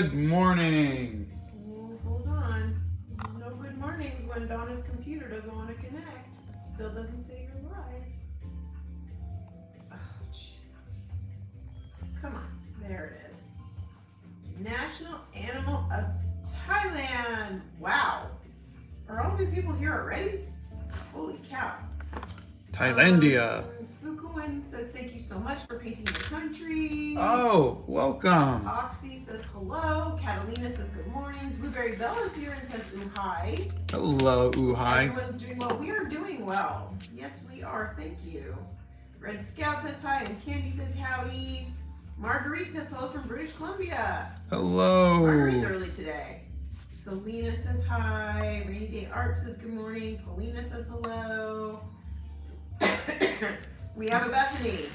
Good morning. Oh, hold on. No good mornings when Donna's computer doesn't want to connect. It still doesn't say you're live. Oh, jeez Louise. Come on. There it is. National Animal of Thailand. Wow. Are all the people here already? Holy cow. Thailandia. Fukuin says thank you so much for painting the country. Oh, welcome. Oxy says hello. Catalina says good morning. Blueberry Bella is here and says ooh hi. Hello, Uhai. Everyone's doing well. We are doing well. Yes, we are. Thank you. Red Scout says hi and Candy says howdy. Marguerite says hello from British Columbia. Hello. Marguerite's early today. Selena says hi. Rainy Day Art says good morning. Paulina says hello. We have a Bethany.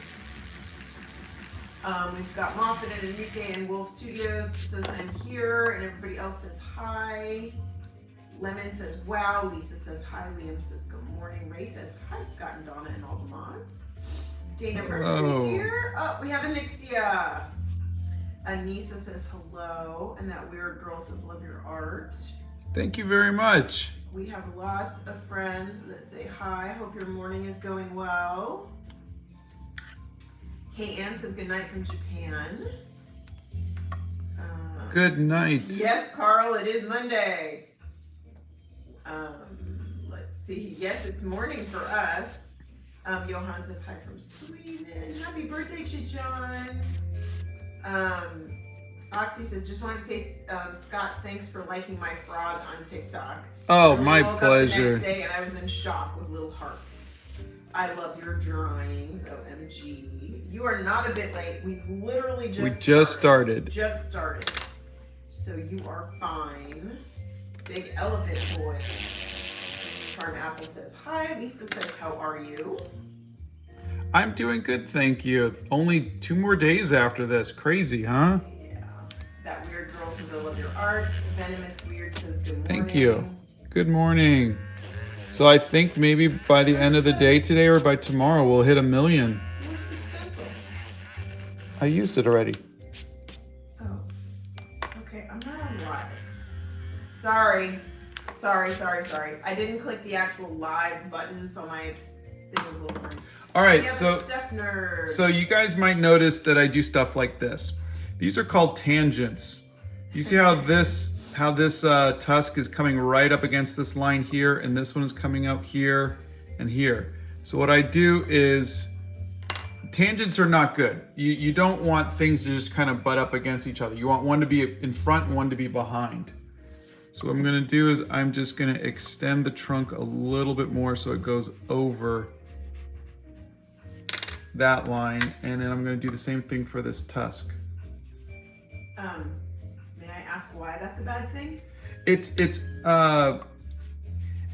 We've got Moffat and Enrique and Wolf Studios says I'm here, and everybody else says hi. Lemon says wow. Lisa says hi. Liam says good morning. Ray says hi. Scott and Donna and all the mods. Dana Mercury's here. Oh, we have Anixia. Anissa says hello, and that weird girl says love your art. Thank you very much. We have lots of friends that say hi. Hope your morning is going well. Hey, Ann says good night from Japan. Good night. Yes, Carl, it is Monday. Let's see. Yes, it's morning for us. Johan says hi from Sweden. Happy birthday to John. Oxy says, just wanted to say, Scott, thanks for liking my frog on TikTok. Oh, I my woke up pleasure. the next day and I was in shock with little hearts. I love your drawings, OMG. You are not a bit late. We literally just started. Just started. So you are fine. Big elephant boy. Charm Apple says hi. Lisa says, how are you? I'm doing good, thank you. Only 2 more days after this. Crazy, huh? Yeah. That weird girl says, I love your art. Venomous Weird says, good morning. Thank you. Good morning. So I think maybe by the end of the day today or by tomorrow we'll hit 1 million. Where's the stencil? I used it already. Oh. Okay, I'm not on live. Sorry. I didn't click the actual live button, so my thing was a little blurry. All right, We have so a Steph nerd. So you guys might notice that I do stuff like this. These are called tangents. You see how this tusk is coming right up against this line here, and this one is coming up here and here. So what I do is, tangents are not good. You don't want things to just kind of butt up against each other. You want one to be in front and one to be behind. So what I'm gonna do is I'm just gonna extend the trunk a little bit more so it goes over that line, and then I'm going to do the same thing for this tusk. May I ask why that's a bad thing?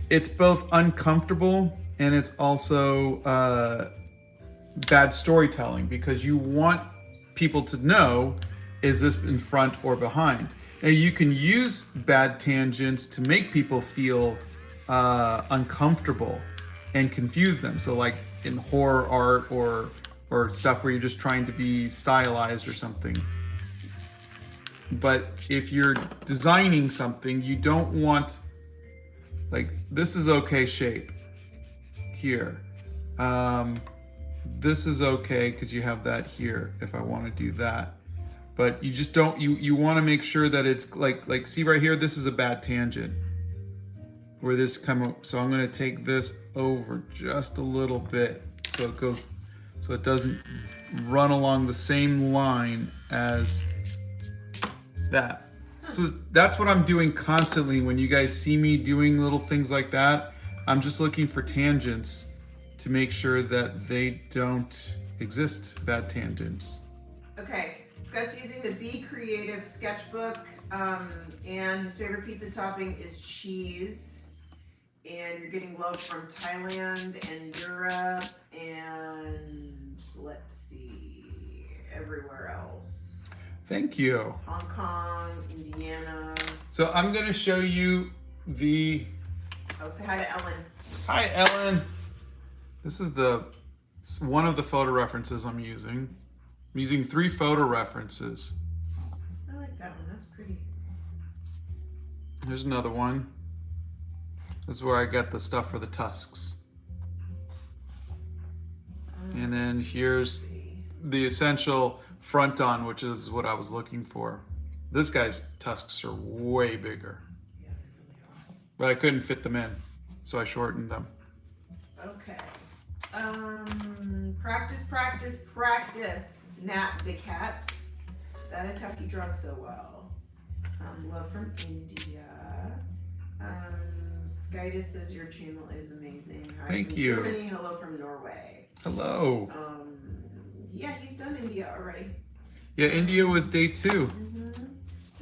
It's both uncomfortable and it's also bad storytelling, because you want people to know, is this in front or behind? Now you can use bad tangents to make people feel uncomfortable and confuse them. So like in horror art or stuff where you're just trying to be stylized or something. But if you're designing something, you don't want, like, this is okay shape here. This is okay because you have that here if I want to do that. But you just don't, you want to make sure that it's like see right here, this is a bad tangent. Where this come up, so I'm going to take this over just a little bit so it goes, so it doesn't run along the same line as that. So that's what I'm doing constantly. When you guys see me doing little things like that, I'm just looking for tangents to make sure that they don't exist, bad tangents. Okay, Scott's using the Be Creative sketchbook, and his favorite pizza topping is cheese. And you're getting love from Thailand and Europe and let's see, everywhere else. Thank you. Hong Kong, Indiana. So I'm going to show you the... Oh, say hi to Ellen. Hi, Ellen. This is one of the photo references I'm using. I'm using 3 photo references. I like that one. That's pretty. Here's another one. This is where I got the stuff for the tusks. And then here's the essential front on, which is what I was looking for. This guy's tusks are way bigger. Yeah, they really are. But I couldn't fit them in, so I shortened them. Okay. Practice, practice, practice. Nat the cat. That is how he draws so well. Love from India. Skytus says your channel is amazing. Hi Thank from you. Germany. Hello from Norway. Hello. Yeah, he's done India already. Yeah, India was day 2.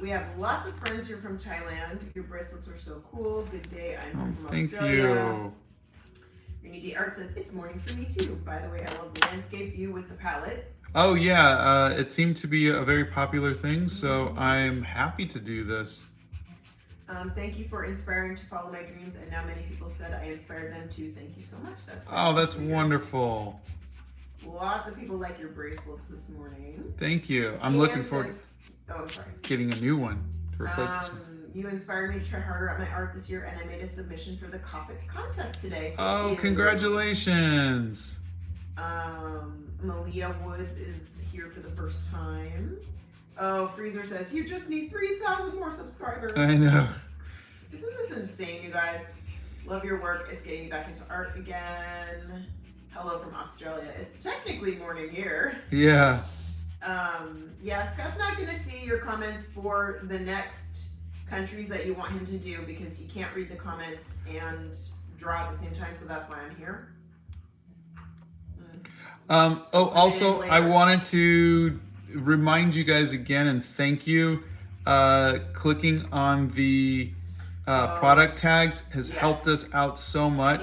We have lots of friends here from Thailand. Your bracelets are so cool. Good day. I'm Oh, from thank Australia. you. Rainy Day Art says, it's morning for me too. By the way, I love the landscape view with the palette. Oh yeah, it seemed to be a very popular thing, so I'm happy to do this. Thank you for inspiring to follow my dreams, and now many people said I inspired them too. Thank you so much. That's wonderful. Lots of people like your bracelets this morning. Thank you. I'm Ian looking forward says, oh, I'm sorry. to getting a new one to replace this one. You inspired me to try harder at my art this year, and I made a submission for the Hobbit contest today. Oh, congratulations. Malia Woods is here for the first time. Oh, Freezer says, you just need 3,000 more subscribers. I know. Isn't this insane, you guys? Love your work. It's getting me back into art again. Hello from Australia. It's technically morning here. Yeah. Yeah, Scott's not going to see your comments for the next countries that you want him to do because he can't read the comments and draw at the same time, so that's why I'm here. Also, I wanted to remind you guys again and thank you. Clicking on the product tags has helped us out so much.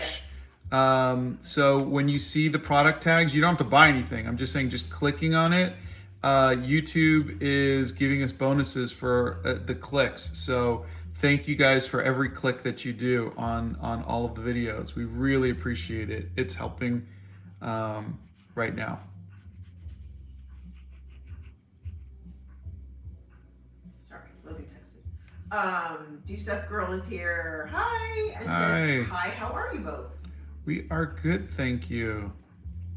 Yes. So when you see the product tags, you don't have to buy anything. I'm just saying, just clicking on it. YouTube is giving us bonuses for the clicks. So thank you guys for every click that you do on all of the videos. We really appreciate it. It's helping right now. Sorry, Logan texted. Do Stuff Girl is here. Hi, and Hi. says, hi, how are you both? We are good, thank you.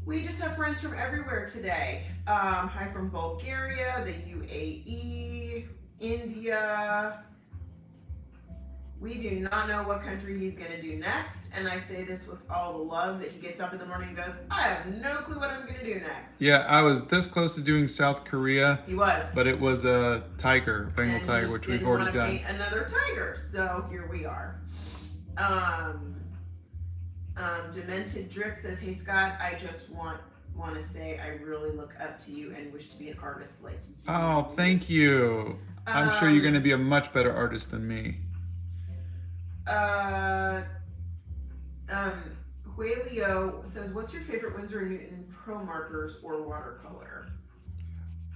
We just have friends from everywhere today. Hi from Bulgaria, the UAE, India. We do not know what country he's going to do next, and I say this with all the love that he gets up in the morning and goes, I have no clue what I'm going to do next. Yeah, I was this close to doing South Korea. He was. But it was a tiger, Bengal And tiger, he which we've didn't already want to done. paint another tiger, so here we are. Demented Drift says, hey Scott, I just want to say I really look up to you and wish to be an artist like you. Oh, thank you. I'm sure you're going to be a much better artist than me. Huelio says, what's your favorite Winsor & Newton Pro markers or watercolor?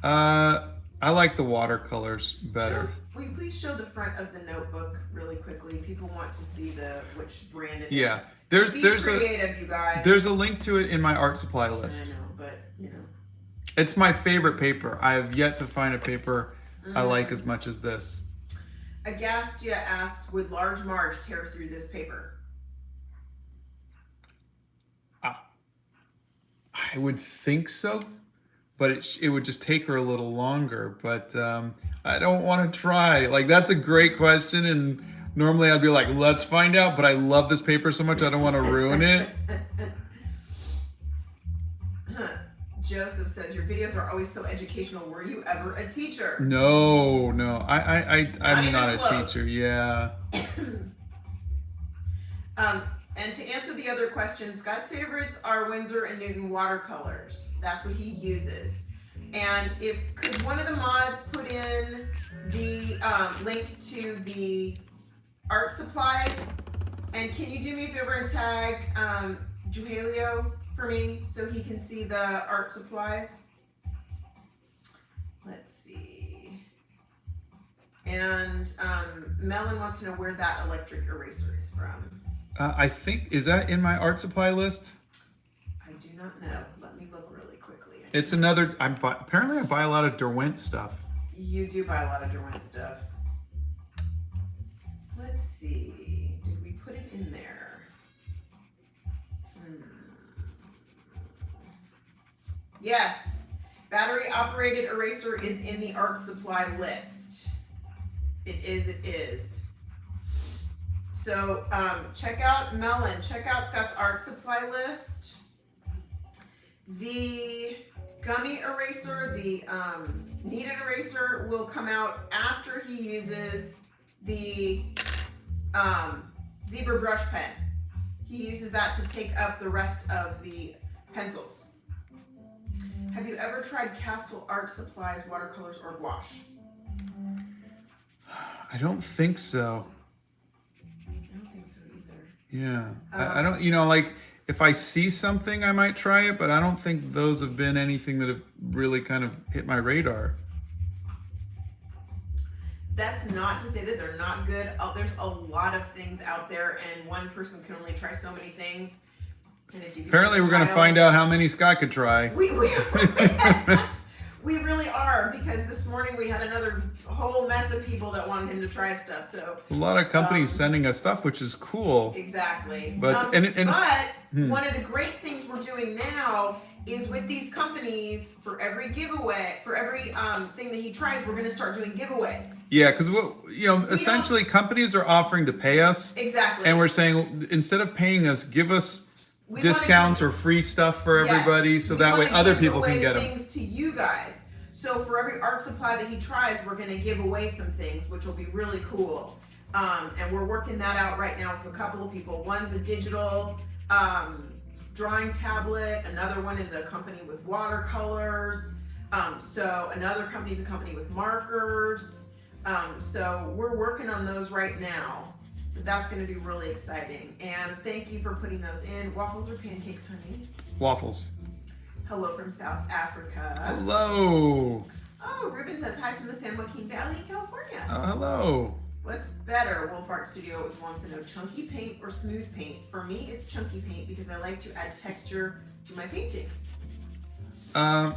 I like the watercolors better. Will you please show the front of the notebook really quickly? People want to see which brand it is. Yeah, Be creative, you guys. there's a link to it in my art supply I list. know, but you know. It's my favorite paper. I have yet to find a paper I like as much as this. Agastia asks, would Large Marge tear through this paper? I would think so, but it would just take her a little longer. But I don't want to try. Like, that's a great question, and normally I'd be like, let's find out. But I love this paper so much, I don't want to ruin it. Joseph says, your videos are always so educational. Were you ever a teacher? No. I'm not a close. teacher. Yeah. And to answer the other question, Scott's favorites are Winsor & Newton watercolors. That's what he uses. And could one of the mods put in the link to the art supplies? And can you do me a favor and tag Juhelio for me so he can see the art supplies? Let's see. And Melon wants to know where that electric eraser is from. I think, is that in my art supply list? I do not know. Let me look really quickly. It's another, apparently I buy a lot of Derwent stuff. You do buy a lot of Derwent stuff. Let's see. Did we put it in there? Yes. Battery operated eraser is in the art supply list. It is. So check out Melon. Check out Scott's art supply list. The gummy eraser, the kneaded eraser will come out after he uses the zebra brush pen. He uses that to take up the rest of the pencils. Have you ever tried Castle Art Supplies watercolors or gouache? I don't think so. I don't think so either. Yeah. I don't, like if I see something, I might try it, but I don't think those have been anything that have really kind of hit my radar. That's not to say that they're not good. There's a lot of things out there, and one person can only try so many things. And if you Apparently, we're going to find out how many Scott could try. We really are, because this morning we had another whole mess of people that wanted him to try stuff. So a lot of companies sending us stuff, which is cool. Exactly. But one of the great things we're doing now is with these companies, for every giveaway, for every thing that he tries, we're going to start doing giveaways. Yeah, because essentially companies are offering to pay us. Exactly. And we're saying, instead of paying us, give us discounts or free stuff for everybody, so that way other people can get them. Things to you guys. So for every art supply that he tries, we're going to give away some things, which will be really cool. And we're working that out right now with a couple of people. One's a digital drawing tablet. Another one is a company with watercolors. So another company is a company with markers. So we're working on those right now. That's going to be really exciting. And thank you for putting those in. Waffles or pancakes, honey? Waffles. Hello from South Africa. Hello. Oh, Ruben says hi from the San Joaquin Valley in California. Hello. What's better? Wolf Art Studio always wants to know chunky paint or smooth paint. For me, it's chunky paint because I like to add texture to my paintings. I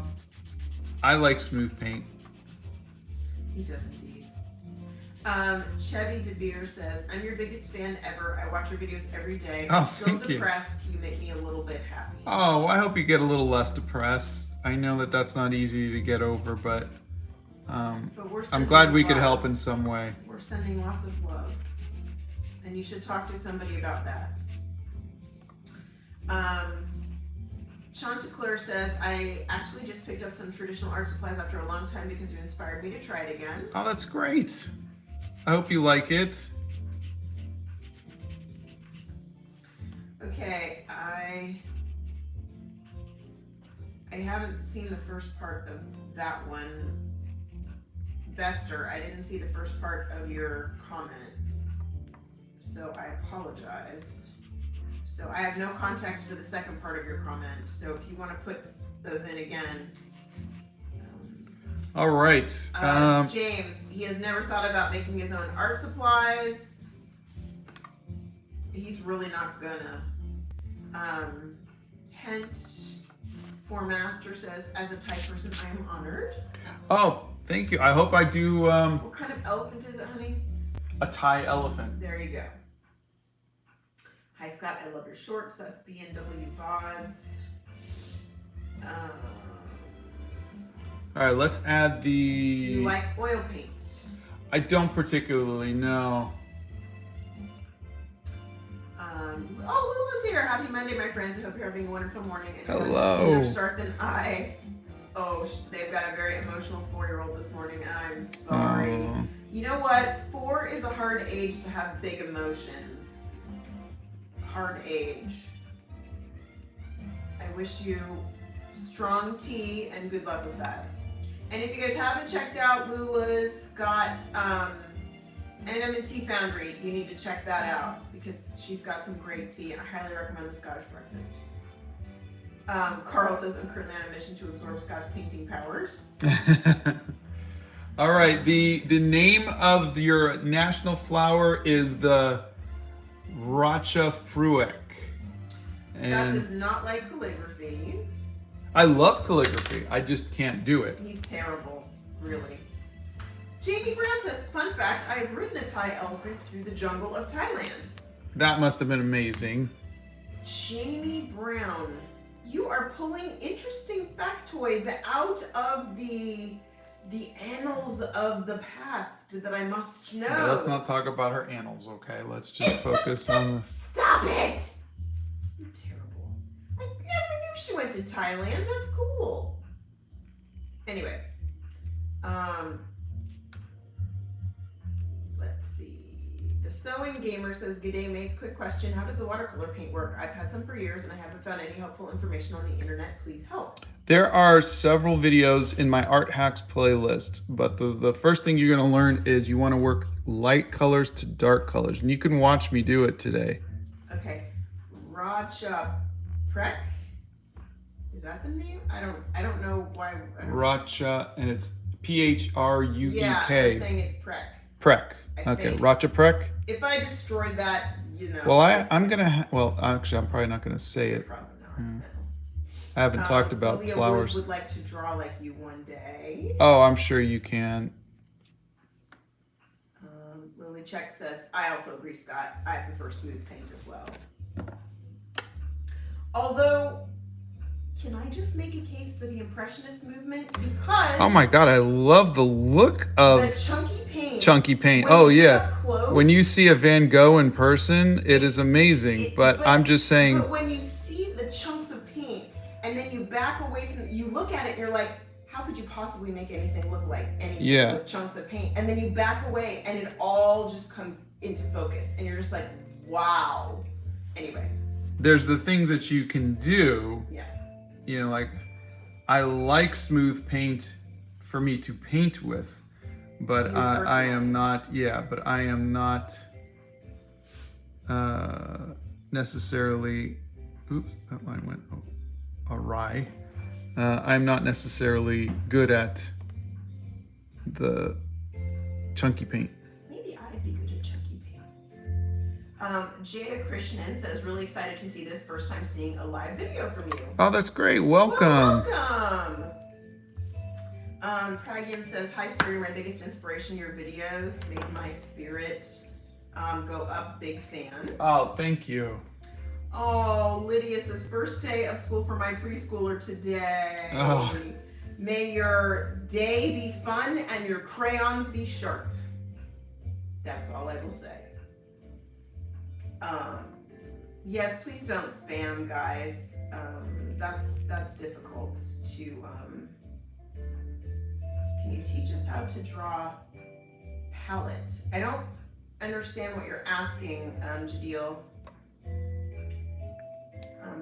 like smooth paint. He does indeed. Chevy DeBeer says, I'm your biggest fan ever. I watch your videos every day. Oh, I'm still thank you. depressed. You make me a little bit happy. Oh, I hope you get a little less depressed. I know that that's not easy to get over, but I'm glad we could help in some way. We're sending lots of love. And you should talk to somebody about that. Chanticleer says, I actually just picked up some traditional art supplies after a long time because you inspired me to try it again. Oh, that's great. I hope you like it. Okay, I haven't seen the first part of that one. Bester, I didn't see the first part of your comment, so I apologize. So I have no context for the second part of your comment, so if you want to put those in again. All right. James, he has never thought about making his own art supplies. He's really not gonna. Hent for Master says, as a Thai person, I am honored. Oh, thank you. I hope I do. What kind of elephant is it, honey? A Thai elephant. There you go. Hi, Scott. I love your shorts. That's BNW VODs. All right, let's add the. Do you like oil paint? I don't particularly know. Oh, Lula's here. Happy Monday, my friends. I hope you're having a wonderful morning. And Hello. you had a sooner start than I. Oh, they've got a very emotional 4-year-old this morning. I'm sorry. Oh. You know what? 4 is a hard age to have big emotions. Hard age. I wish you strong tea and good luck with that. And if you guys haven't checked out Lula's got NM&T Foundry, you need to check that out because she's got some great tea, and I highly recommend the Scottish breakfast. Carl says, I'm currently on a mission to absorb Scott's painting powers. All right, the name of your national flower is the Racha Fruic. Scott does not like calligraphy. I love calligraphy. I just can't do it. He's terrible, really. Jamie Brown says, fun fact, I have ridden a Thai elephant through the jungle of Thailand. That must have been amazing. Jamie Brown, you are pulling interesting factoids out of the annals of the past that I must know. Yeah, let's not talk about her annals, okay? Let's just focus on... Stop it! You're terrible. I never knew she went to Thailand. That's cool. Anyway. Let's see. The Sewing Gamer says, "Good day, mates. Quick question. How does the watercolor paint work? I've had some for years and I haven't found any helpful information on the internet. Please help." There are several videos in my Art Hacks playlist, but the first thing you're going to learn is you want to work light colors to dark colors, and you can watch me do it today. Okay. Racha Prek? Is that the name? I don't know why. Racha, and it's P-H-R-U-E-K. Yeah, they're saying it's Prek. Prek. I Okay, think. Racha Prek. If I destroyed that, you know. Well, I'm going to... well, actually, I'm probably not going to say it. Probably not. I haven't talked about Leah flowers. Woods would like to draw like you one day. Oh, I'm sure you can. Lily Check says, I also agree, Scott. I prefer smooth paint as well. Although, can I just make a case for the Impressionist movement? Because... Oh my god, I love the look of the chunky paint. chunky paint. When Oh you get yeah. up close, When you see a Van Gogh in person, it is amazing. But I'm just saying... But when you see the chunks of paint, and then you back away from it, you look at it and you're like, how could you possibly make anything look like anything with chunks of paint? And then you back away and it all just comes into focus. And you're just like, wow. Anyway. There's the things that you can do. Yeah. You know, like, I like smooth paint for me to paint with. But I am not, but I am not necessarily, oops, that line went awry. I'm not necessarily good at the chunky paint. Maybe I'd be good at chunky paint. Jaya Krishnan says, really excited to see this, first time seeing a live video from you. Oh, that's great. Welcome. Welcome. Pragian says, hi, Siri, my biggest inspiration, your videos made my spirit go up, big fan. Oh, thank you. Oh, Lydia says, first day of school for my preschooler today. Oh. May your day be fun and your crayons be sharp. That's all I will say. Yes, please don't spam, guys. That's difficult to, can you teach us how to draw palette? I don't understand what you're asking, Jadil.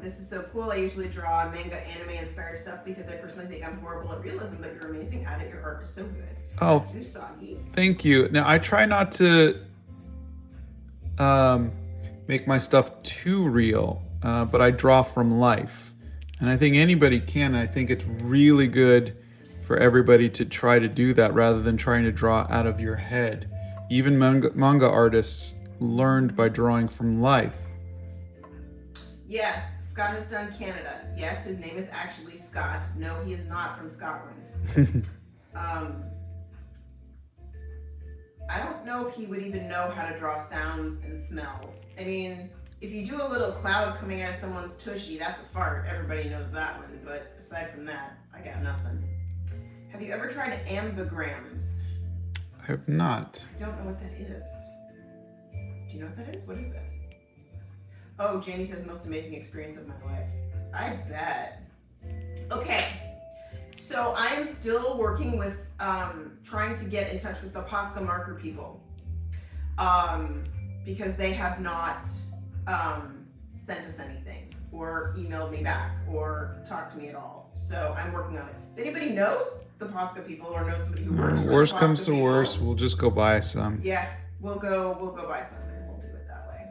This is so cool. I usually draw manga, anime inspired stuff because I personally think I'm horrible at realism, but you're amazing at it. Your art is so good. Oh, Usagi. thank you. Now, I try not to make my stuff too real, but I draw from life. And I think anybody can. I think it's really good for everybody to try to do that rather than trying to draw out of your head. Even manga artists learned by drawing from life. Yes, Scott has done Canada. Yes, his name is actually Scott. No, he is not from Scotland. I don't know if he would even know how to draw sounds and smells. I mean, if you do a little cloud coming out of someone's tushy, that's a fart. Everybody knows that one. But aside from that, I got nothing. Have you ever tried ambigrams? I have not. I don't know what that is. Do you know what that is? What is that? Oh, Janie says, most amazing experience of my life. I bet. Okay, so I am still working with trying to get in touch with the Posca marker people because they have not sent us anything or emailed me back or talked to me at all. So I'm working on it. If anybody knows the Posca people or knows somebody who works for Worst the comes Posca to people, worst, we'll just go buy some. yeah, we'll go buy some and we'll do it that way.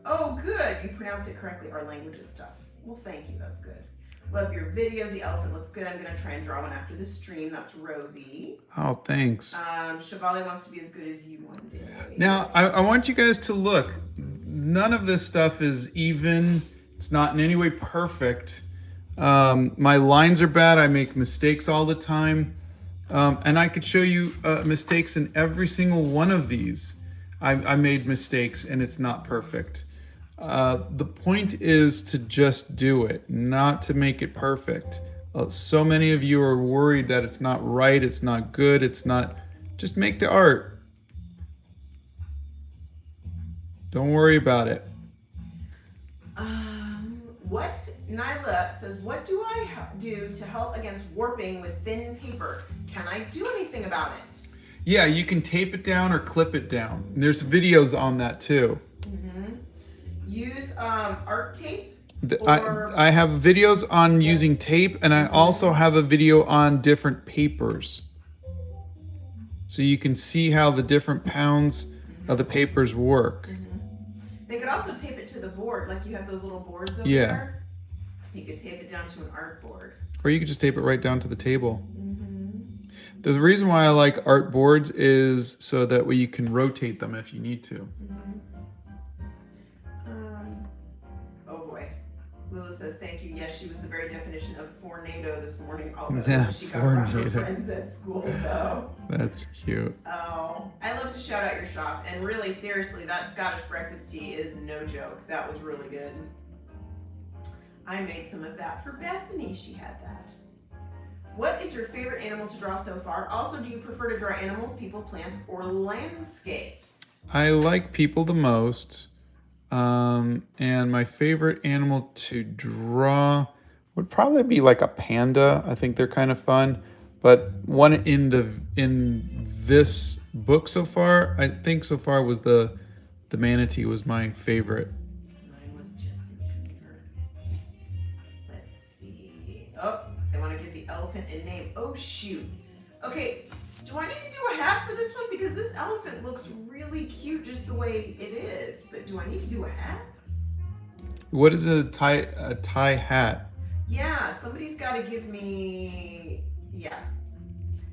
Oh, good. You pronounced it correctly. Our language is tough. Well, thank you. That's good. Love your videos. The elephant looks good. I'm going to try and draw one after the stream. That's Rosie. Oh, thanks. Chevalier wants to be as good as you one day. Now, I want you guys to look. None of this stuff is even. It's not in any way perfect. My lines are bad. I make mistakes all the time. And I could show you mistakes in every single one of these. I made mistakes and it's not perfect. The point is to just do it, not to make it perfect. So many of you are worried that it's not right, it's not good, it's not... Just make the art. Don't worry about it. Nyla says, what do I do to help against warping with thin paper? Can I do anything about it? Yeah, you can tape it down or clip it down. There's videos on that too. Use art tape? I have videos on using tape, and I also have a video on different papers. So you can see how the different pounds of the papers work. They could also tape it to the board, like you have those little boards over there. You could tape it down to an art board. Or you could just tape it right down to the table. The reason why I like art boards is so that way you can rotate them if you need to. Oh boy. Lila says, thank you. Yes, she was the very definition of fornado this morning. All she got from her friends at school, though. That's cute. Oh, I love to shout out your shop. And really, seriously, that Scottish breakfast tea is no joke. That was really good. I made some of that for Bethany. She had that. What is your favorite animal to draw so far? Also, do you prefer to draw animals, people, plants, or landscapes? I like people the most. And my favorite animal to draw would probably be like a panda. I think they're kind of fun. But one in this book so far, I think so far was the manatee was my favorite. Mine was Justin Bieber. Let's see. Oh, they want to give the elephant a name. Oh, shoot. Okay, do I need to do a hat for this one? Because this elephant looks really cute just the way it is. But do I need to do a hat? What is a tie hat? Yeah, somebody's got to give me... Yeah.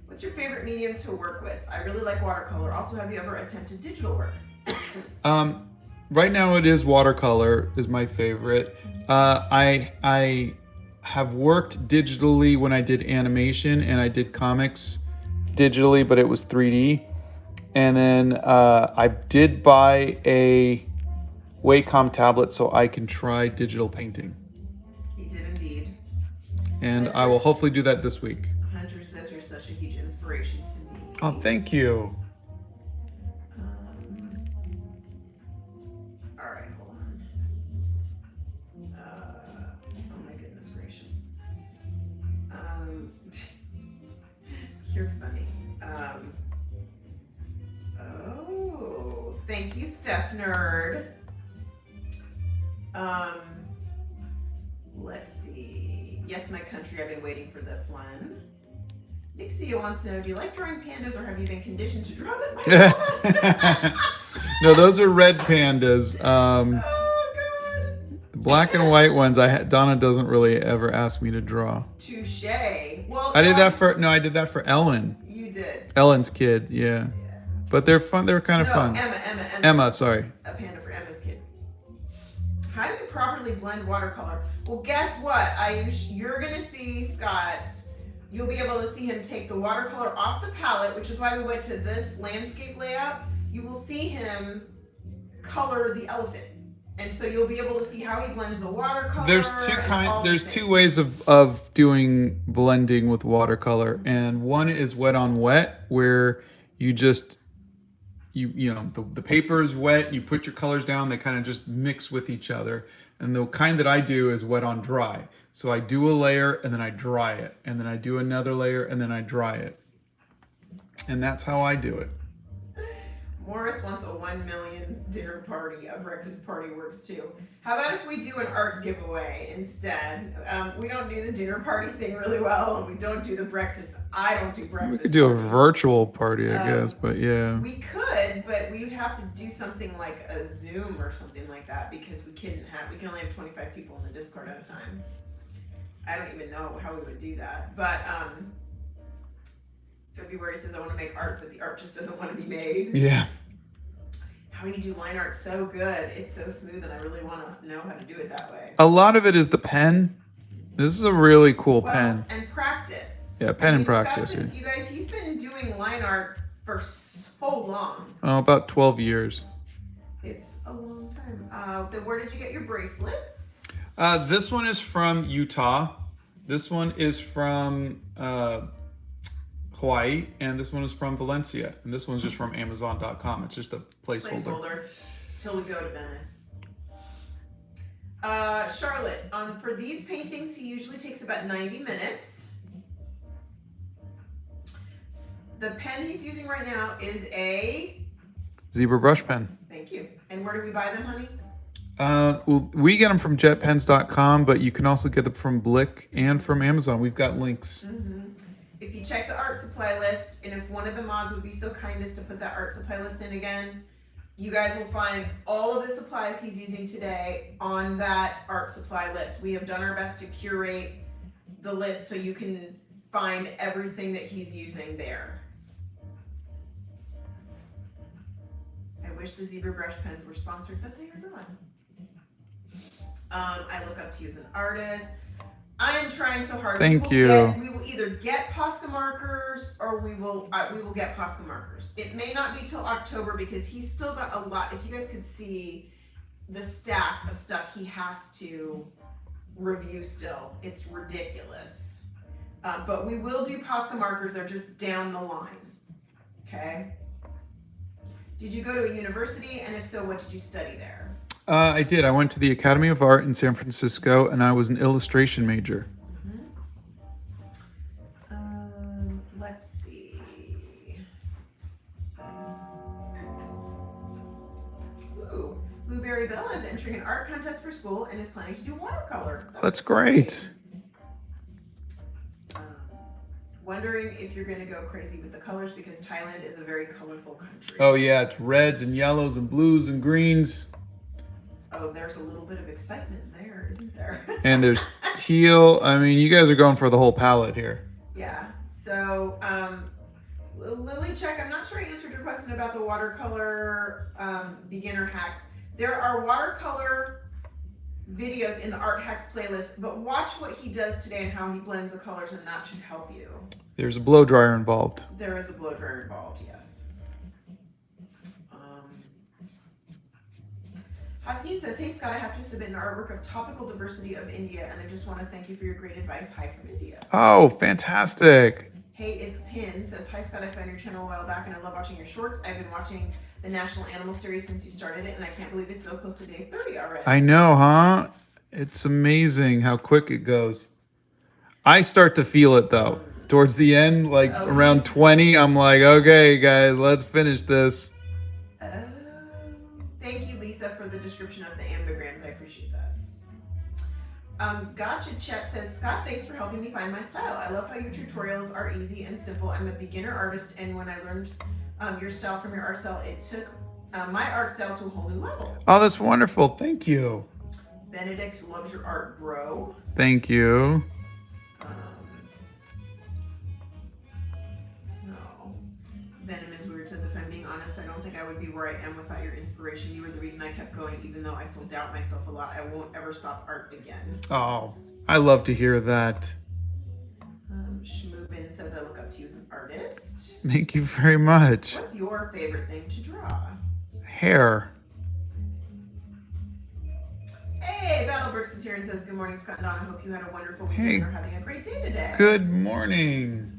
What's your favorite medium to work with? I really like watercolor. Also, have you ever attempted digital work? Right now it is watercolor is my favorite. I have worked digitally when I did animation and I did comics digitally, but it was 3D. And then I did buy a Wacom tablet so I can try digital painting. He did indeed. And I will hopefully do that this week. Hunter says you're such a huge inspiration to me. Oh, thank you. All right, hold on. Oh my goodness gracious. You're funny. Oh, thank you, Steph Nerd. Let's see. Yes, my country, I've been waiting for this one. Nixia wants to know, do you like drawing pandas or have you been conditioned to draw them? No, those are red pandas. Oh, God. The black and white ones, Donna doesn't really ever ask me to draw. Touche. Well, I did that for Ellen. You did. Ellen's kid, yeah. But they're fun. They're kind of fun. Emma, sorry. A panda for Emma's kid. How do you properly blend watercolor? Well, guess what? You're gonna see Scott. You'll be able to see him take the watercolor off the palette, which is why we went to this landscape layout. You will see him color the elephant. And so you'll be able to see how he blends the watercolor. There's two ways of doing blending with watercolor. And one is wet on wet, where you just the paper is wet, you put your colors down, they kind of just mix with each other. And the kind that I do is wet on dry. So I do a layer and then I dry it. And then I do another layer and then I dry it. And that's how I do it. Morris wants a 1 million dinner party. A breakfast party works too. How about if we do an art giveaway instead? We don't do the dinner party thing really well, and we don't do the breakfast. I don't do breakfast. We could do a virtual party, I guess, but yeah. We could, but we would have to do something like a Zoom or something like that because we can only have 25 people in the Discord at a time. I don't even know how we would do that, but February says I want to make art, but the art just doesn't want to be made. Yeah. How do you do line art so good? It's so smooth, and I really want to know how to do it that way. A lot of it is the pen. This is a really cool pen. And practice. Yeah, pen and practice. You guys, he's doing line art for so long. Oh, about 12 years. It's a long time. Then where did you get your bracelets? This one is from Utah. This one is from Hawaii, and this one is from Valencia, and this one's just from Amazon.com. It's just a placeholder. Till we go to Venice. Charlotte, for these paintings, he usually takes about 90 minutes. The pen he's using right now is a Zebra brush pen. Thank you. And where do we buy them, honey? Well, we get them from jetpens.com, but you can also get them from Blick and from Amazon. We've got links. If you check the art supply list, and if one of the mods would be so kind as to put that art supply list in again, you guys will find all of the supplies he's using today on that art supply list. We have done our best to curate the list so you can find everything that he's using there. I wish the Zebra brush pens were sponsored, but they are not. I look up to you as an artist. I am trying so hard. Thank you. We will either get Posca markers or we will get Posca markers. It may not be till October because he's still got a lot. If you guys could see the stack of stuff he has to review still, it's ridiculous. But we will do Posca markers. They're just down the line. Okay. Did you go to a university? And if so, what did you study there? I did. I went to the Academy of Art in San Francisco, and I was an illustration major. Let's see. Ooh, Blueberry Bella is entering an art contest for school and is planning to do watercolor. That's great. Wondering if you're going to go crazy with the colors because Thailand is a very colorful country. Oh yeah, it's reds and yellows and blues and greens. Oh, there's a little bit of excitement there, isn't there? And there's teal. I mean, you guys are going for the whole palette here. Yeah. So, Lily Check, I'm not sure I answered your question about the watercolor beginner hacks. There are watercolor videos in the Art Hacks playlist, but watch what he does today and how he blends the colors, and that should help you. There's a blow dryer involved. There is a blow dryer involved, yes. Haseen says, hey Scott, I have to submit an artwork of topical diversity of India, and I just want to thank you for your great advice. Hi from India. Oh, fantastic. Hey, it's Pin says, hi Scott, I found your channel a while back and I love watching your shorts. I've been watching the National Animal Series since you started it, and I can't believe it's so close to day 30 already. I know, huh? It's amazing how quick it goes. I start to feel it though. Towards the end, like around 20, I'm like, okay, guys, let's finish this. Thank you, Lisa, for the description of the ambigrams. I appreciate that. Gotcha Chet says, Scott, thanks for helping me find my style. I love how your tutorials are easy and simple. I'm a beginner artist, and when I learned your style from your art style, it took my art style to a whole new level. Oh, that's wonderful. Thank you. Benedict loves your art, bro. Thank you. No. Venom is weird says, if I'm being honest, I don't think I would be where I am without your inspiration. You were the reason I kept going, even though I still doubt myself a lot. I won't ever stop art again. Oh, I love to hear that. Shmoobin says, I look up to you as an artist. Thank you very much. What's your favorite thing to draw? Hair. Hey, Battlebricks is here and says, good morning, Scott and Dawn. I hope you had a wonderful weekend and are having a great day today. Good morning.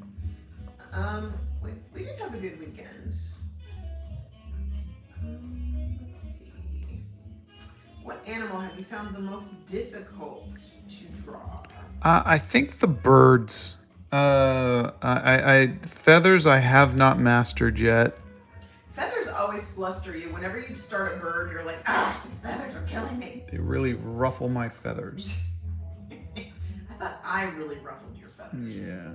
We did have a good weekend. Let's see. What animal have you found the most difficult to draw? I think the birds. Feathers I have not mastered yet. Feathers always fluster you. Whenever you start a bird, you're like, ah, these feathers are killing me. They really ruffle my feathers. I thought I really ruffled your feathers. Yeah.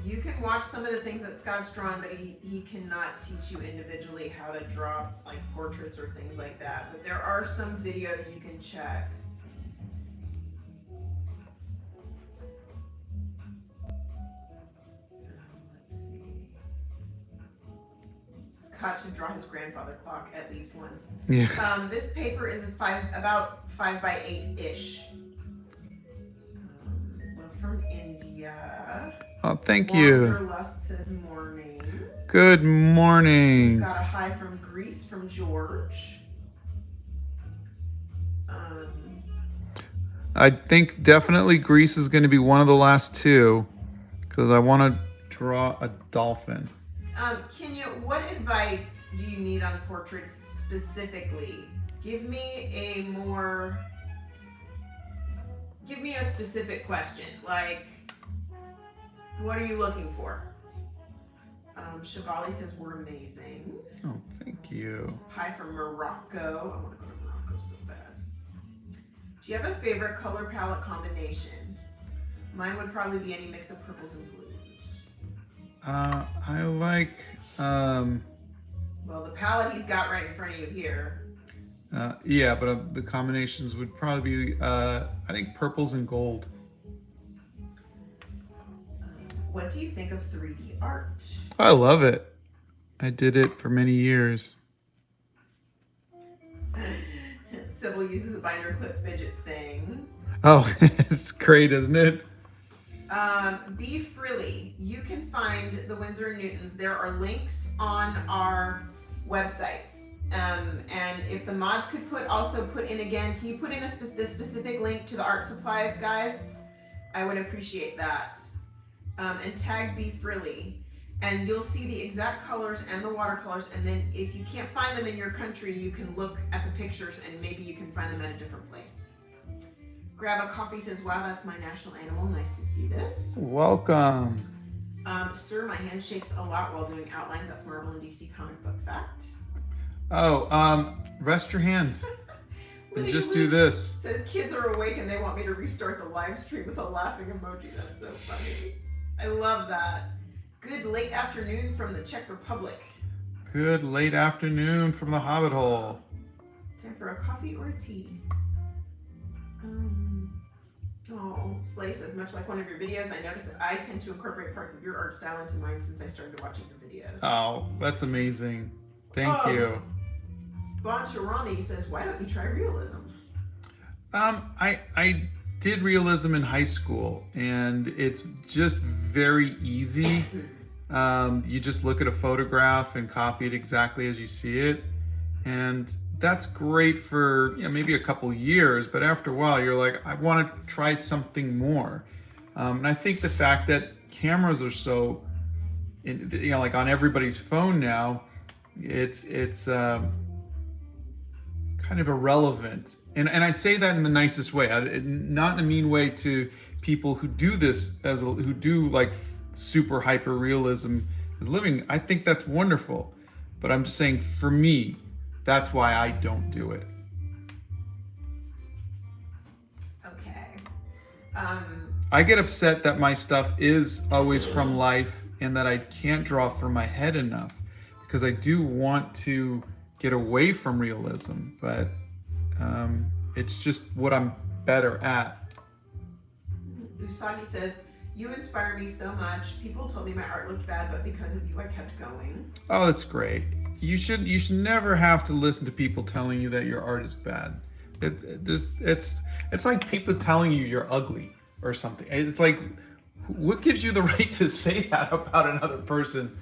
You can watch some of the things that Scott's drawn, but he cannot teach you individually how to draw like portraits or things like that. But there are some videos you can check. Let's see. Scott should draw his grandfather clock at least once. Yeah. This paper is about 5 by 8 ish. Cynthia. Oh, thank you. Wanderlust says morning. Good morning. Got a hi from Greece from George. I think definitely Greece is going to be one of the last two because I want to draw a dolphin. Kenya, what advice do you need on portraits specifically? Give me a specific question. Like, what are you looking for? Shavali says we're amazing. Oh, thank you. Hi from Morocco. I want to go to Morocco so bad. Do you have a favorite color palette combination? Mine would probably be any mix of purples and blues. I like. Well, the palette he's got right in front of you here. Yeah, but the combinations would probably be, I think, purples and gold. What do you think of 3D art? I love it. I did it for many years. Sybil uses a binder clip fidget thing. Oh, it's great, isn't it? Be Frilly. You can find the Winsor & Newtons. There are links on our website. And if the mods could also put in again, can you put in the specific link to the art supplies, guys? I would appreciate that. And tag Be Frilly. And you'll see the exact colors and the watercolors. And then if you can't find them in your country, you can look at the pictures and maybe you can find them at a different place. Grab a Coffee says, wow, that's my national animal. Nice to see this. Welcome. Sir, my hand shakes a lot while doing outlines. That's Marvel and DC comic book fact. Oh, rest your hand. And just do this. Says kids are awake and they want me to restart the live stream with a laughing emoji. That's so funny. I love that. Good late afternoon from the Czech Republic. Good late afternoon from the Hobbit hole. Time for a coffee or a tea. Slay says, much like one of your videos, I noticed that I tend to incorporate parts of your art style into mine since I started watching your videos. Oh, that's amazing. Thank you. Boncharami says, why don't you try realism? I did realism in high school, and it's just very easy. You just look at a photograph and copy it exactly as you see it, and that's great for maybe a couple years, but after a while you're like, I want to try something more. And I think the fact that cameras are so, like on everybody's phone now, it's kind of irrelevant. And I say that in the nicest way, not in a mean way to people who do this who do like super hyper realism as living. I think that's wonderful, but I'm just saying for me, that's why I don't do it. Okay. I get upset that my stuff is always from life and that I can't draw from my head enough, because I do want to get away from realism, but it's just what I'm better at. Usagi says, you inspire me so much. People told me my art looked bad, but because of you, I kept going. Oh, that's great. You should never have to listen to people telling you that your art is bad. It's like people telling you you're ugly or something. It's like, what gives you the right to say that about another person?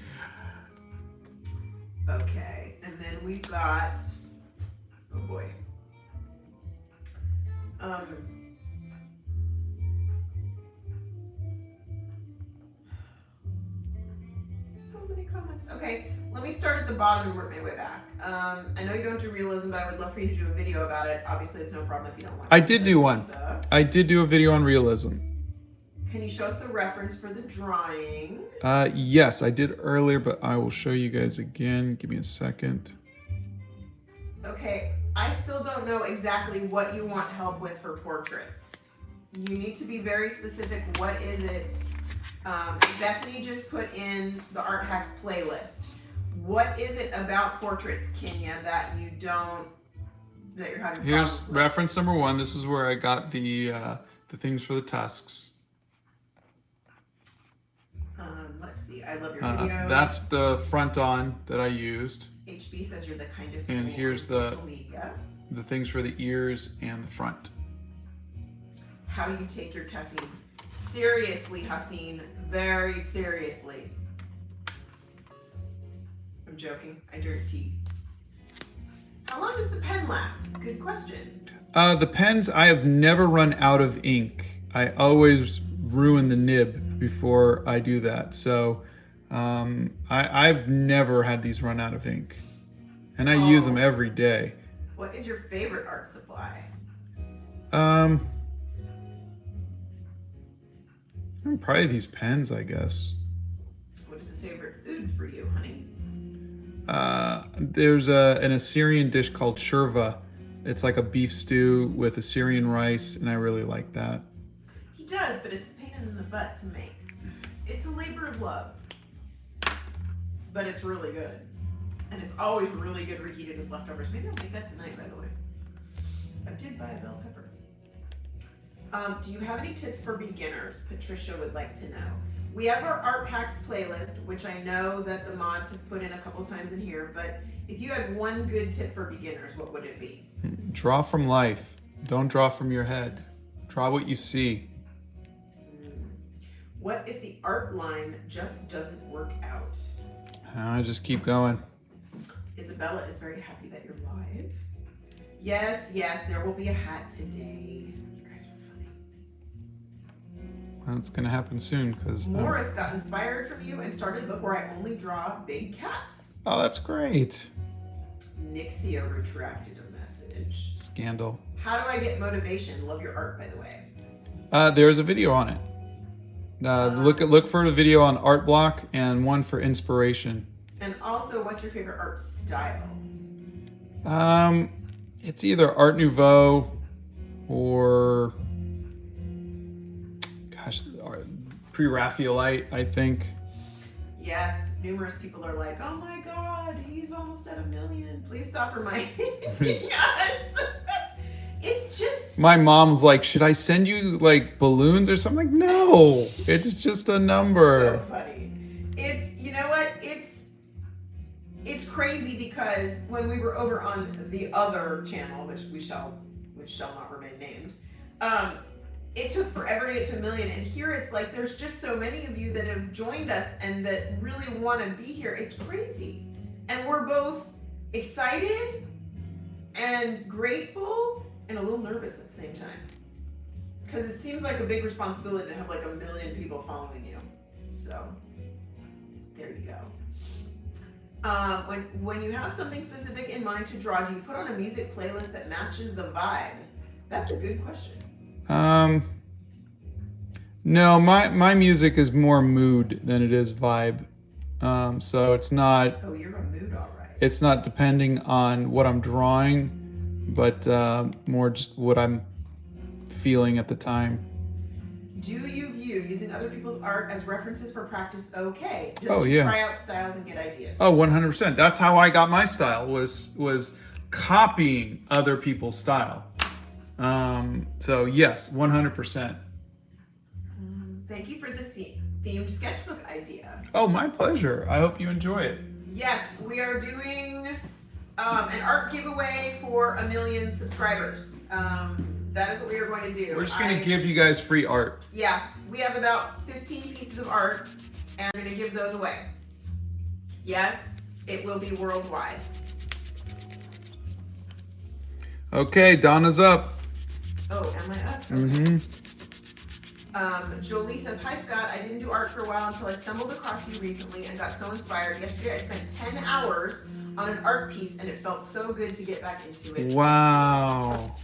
Okay, and then we've got, oh boy. So many comments. Okay, let me start at the bottom and work my way back. I know you don't do realism, but I would love for you to do a video about it. Obviously, it's no problem if you don't want to. I did do one. I did do a video on realism. Can you show us the reference for the drawing? Yes, I did earlier, but I will show you guys again. Give me a second. Okay, I still don't know exactly what you want help with for portraits. You need to be very specific. What is it? Bethany just put in the Art Hacks playlist. What is it about portraits, Kenya, that you're having problems Here's with? reference number 1. This is where I got the things for the tusks. Let's see. I love your videos. That's the front on that I used. HB says you're the kindest And soul here's on social media. the things for the ears and the front. How you take your caffeine. Seriously, Haseen, very seriously. I'm joking. I drink tea. How long does the pen last? Good question. The pens, I have never run out of ink. I always ruin the nib before I do that. So I've never had these run out of ink. And I use them every day. What is your favorite art supply? Probably these pens, I guess. What is a favorite food for you, honey? There's an Assyrian dish called shurva. It's like a beef stew with Assyrian rice, and I really like that. He does, but it's a pain in the butt to make. It's a labor of love, but it's really good. And it's always really good reheated as leftovers. Maybe I'll make that tonight, by the way. I did buy a bell pepper. Do you have any tips for beginners? Patricia would like to know. We have our art packs playlist, which I know that the mods have put in a couple times in here, but if you had one good tip for beginners, what would it be? Draw from life. Don't draw from your head. Draw what you see. What if the art line just doesn't work out? Just keep going. Isabella is very happy that you're live. Yes, yes, there will be a hat today. You guys are funny. Well, it's gonna happen soon because Morris got inspired from you and started a book where I only draw big cats. Oh, that's great. Nixia retracted a message. Scandal. How do I get motivation? Love your art, by the way. There's a video on it. Look for the video on Art Block and one for inspiration. And also, what's your favorite art style? It's either Art Nouveau or pre-Raphaelite, I think. Yes, numerous people are like, oh my god, he's almost at 1 million. Please stop reminding us. It's just... My mom's like, should I send you like balloons or something? Like, no, it's just a number. So funny. It's, you know what? It's crazy because when we were over on the other channel, which shall not remain named, it took forever to get to 1 million, and here it's like there's just so many of you that have joined us and that really want to be here. It's crazy. And we're both excited and grateful and a little nervous at the same time. Because it seems like a big responsibility to have like 1 million people following you. So, there you go. When you have something specific in mind to draw, do you put on a music playlist that matches the vibe? That's a good question. No, my music is more mood than it is vibe. So it's not. Oh, you're a mood, all right. It's not depending on what I'm drawing, but more just what I'm feeling at the time. Do you view using other people's art as references for practice okay? Just Oh, to yeah. try out styles and get ideas. Oh, 100%. That's how I got my style, was copying other people's style. So yes, 100%. Thank you for the themed sketchbook idea. Oh, my pleasure. I hope you enjoy it. Yes, we are doing an art giveaway for 1 million subscribers. That is what we are going to do. We're just going to give you guys free art. Yeah, we have about 15 pieces of art, and we're going to give those away. Yes, it will be worldwide. Okay, Donna's up. Oh, am I up? Okay. Mm-hmm. Jolie says, hi Scott, I didn't do art for a while until I stumbled across you recently and got so inspired. Yesterday I spent 10 hours on an art piece and it felt so good to get back into it. Wow.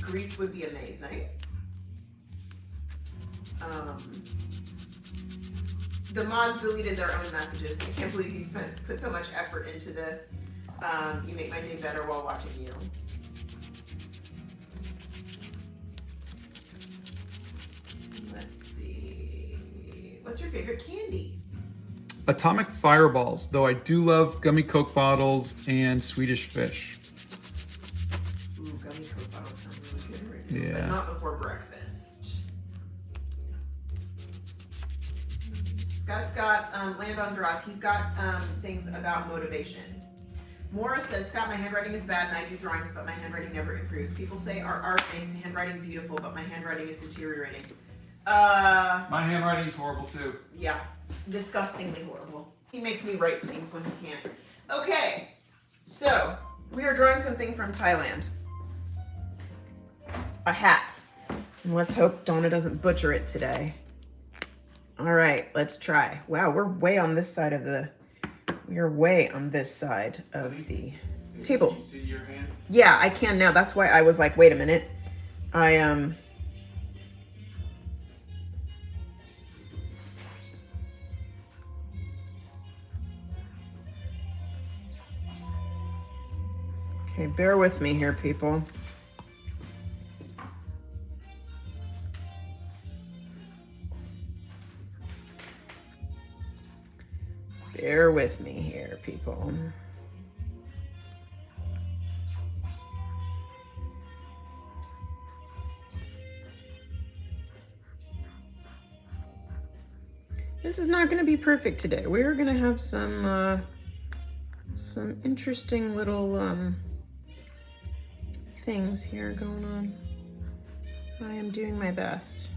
Greece would be amazing. The mods deleted their own messages. I can't believe you put so much effort into this. You make my day better while watching you. Let's see. What's your favorite candy? Atomic fireballs, though I do love gummy Coke bottles and Swedish fish. Ooh, gummy Coke bottles sound really good right now. Yeah. But not before breakfast. Scott's got, Land on Draws, he's got things about motivation. Morris says, Scott, my handwriting is bad and I do drawings, but my handwriting never improves. People say our art makes handwriting beautiful, but my handwriting is deteriorating. My handwriting's horrible too. Yeah, disgustingly horrible. He makes me write things when he can't. Okay, so we are drawing something from Thailand. A hat. And let's hope Donna doesn't butcher it today. All right, let's try. Wow, we're way on this side of the, we are way on this side of the table. Can you see your hand? Yeah, I can now. That's why I was like, wait a minute. Okay, bear with me here, people. Bear with me here, people. This is not going to be perfect today. We're going to have some interesting little things here going on. I am doing my best.